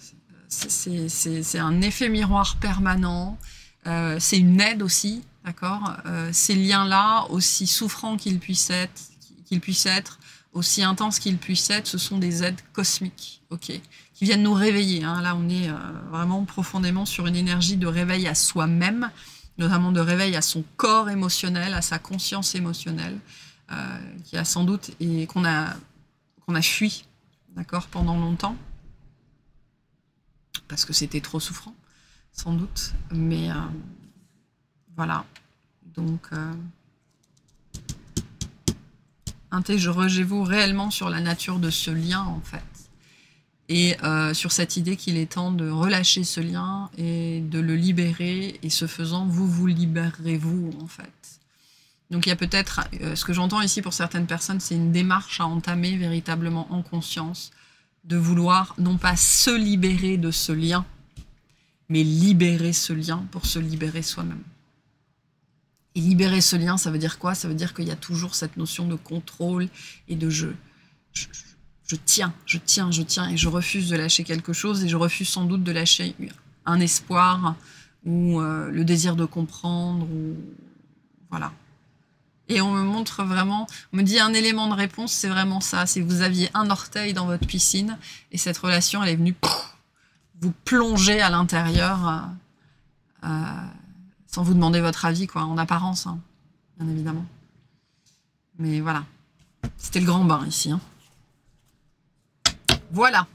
C'est un effet miroir permanent, c'est une aide aussi, d'accord. Ces liens-là, aussi souffrants qu'ils puissent être, aussi intenses qu'ils puissent être, ce sont des aides cosmiques, ok, qui viennent nous réveiller, hein. Là, on est vraiment profondément sur une énergie de réveil à soi-même, notamment de réveil à son corps émotionnel, à sa conscience émotionnelle, qui a sans doute, et qu'on a fui, d'accord, pendant longtemps, parce que c'était trop souffrant, sans doute. Mais voilà. Donc, interrogez-vous réellement sur la nature de ce lien, en fait. Et sur cette idée qu'il est temps de relâcher ce lien et de le libérer. Et ce faisant, vous libérerez vous, en fait. Donc, il y a peut-être, ce que j'entends ici pour certaines personnes, c'est une démarche à entamer véritablement en conscience, de vouloir non pas se libérer de ce lien, mais libérer ce lien pour se libérer soi-même. Et libérer ce lien, ça veut dire quoi? Ça veut dire qu'il y a toujours cette notion de contrôle et de je tiens, et je refuse de lâcher quelque chose, et je refuse sans doute de lâcher un espoir ou le désir de comprendre, ou voilà. Et on me montre vraiment, on me dit un élément de réponse, c'est vraiment ça. Si vous aviez un orteil dans votre piscine et cette relation, elle est venue vous plonger à l'intérieur sans vous demander votre avis, quoi, en apparence, hein, bien évidemment. Mais voilà, c'était le grand bain ici, hein. Voilà.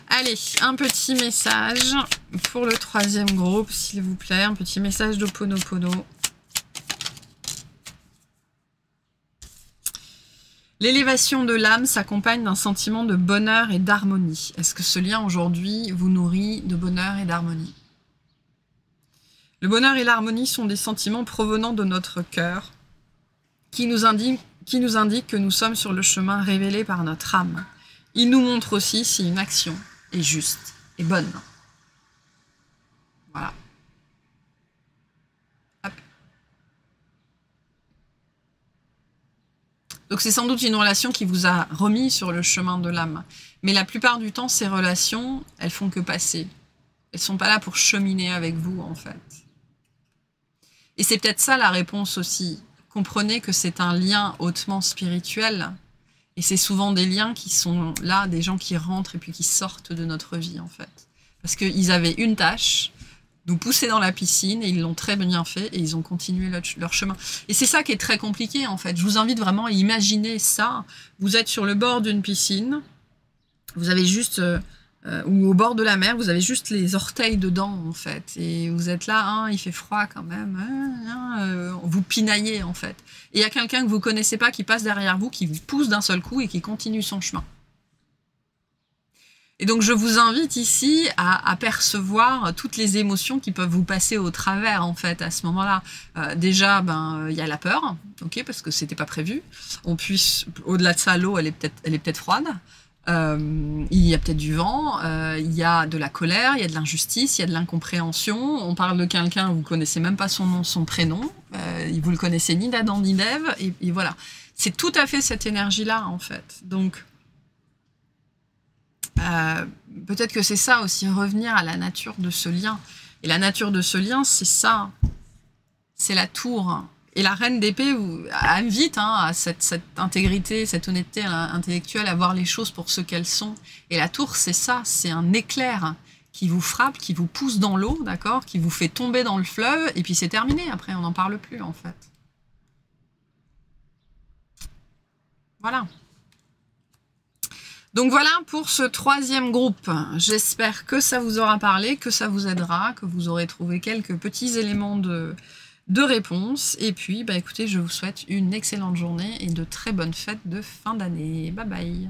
Allez, un petit message pour le 3e groupe, s'il vous plaît. Un petit message d'Ho'oponopono. L'élévation de l'âme s'accompagne d'un sentiment de bonheur et d'harmonie. Est-ce que ce lien aujourd'hui vous nourrit de bonheur et d'harmonie? Le bonheur et l'harmonie sont des sentiments provenant de notre cœur qui nous indiquent que nous sommes sur le chemin révélé par notre âme. Il nous montre aussi si une action est juste et bonne. Voilà. Hop. Donc c'est sans doute une relation qui vous a remis sur le chemin de l'âme. Mais la plupart du temps, ces relations, elles font que passer. Elles ne sont pas là pour cheminer avec vous, en fait. Et c'est peut-être ça la réponse aussi. Comprenez que c'est un lien hautement spirituel. Et c'est souvent des liens qui sont là, des gens qui rentrent et puis qui sortent de notre vie, en fait. Parce qu'ils avaient une tâche, nous pousser dans la piscine, et ils l'ont très bien fait, et ils ont continué leur chemin. Et c'est ça qui est très compliqué, en fait. Je vous invite vraiment à imaginer ça. Vous êtes sur le bord d'une piscine, vous avez juste, ou au bord de la mer, vous avez juste les orteils dedans, en fait. Et vous êtes là, hein, il fait froid quand même, vous pinaillez, en fait. Et il y a quelqu'un que vous connaissez pas qui passe derrière vous, qui vous pousse d'un seul coup et qui continue son chemin. Et donc, je vous invite ici à percevoir toutes les émotions qui peuvent vous passer au travers, en fait, à ce moment-là. Déjà, il y a la peur, ok, parce que c'était pas prévu. Au-delà de ça, l'eau, elle est peut-être froide. Il y a peut-être du vent, il y a de la colère, il y a de l'injustice, il y a de l'incompréhension. On parle de quelqu'un, vous connaissez même pas son nom, son prénom. Vous le connaissez ni d'Adam ni d'Ève. Et voilà. C'est tout à fait cette énergie-là, en fait. Donc, peut-être que c'est ça aussi, revenir à la nature de ce lien. Et la nature de ce lien, c'est ça. C'est la tour. Et la reine d'épée invite à cette intégrité, cette honnêteté intellectuelle, à voir les choses pour ce qu'elles sont. Et la tour, c'est ça, c'est un éclair qui vous frappe, qui vous pousse dans l'eau, d'accord, qui vous fait tomber dans le fleuve, et puis c'est terminé, après on n'en parle plus, en fait. Voilà. Donc voilà pour ce troisième groupe. J'espère que ça vous aura parlé, que ça vous aidera, que vous aurez trouvé quelques petits éléments de réponse. Et puis, écoutez, je vous souhaite une excellente journée et de très bonnes fêtes de fin d'année. Bye bye.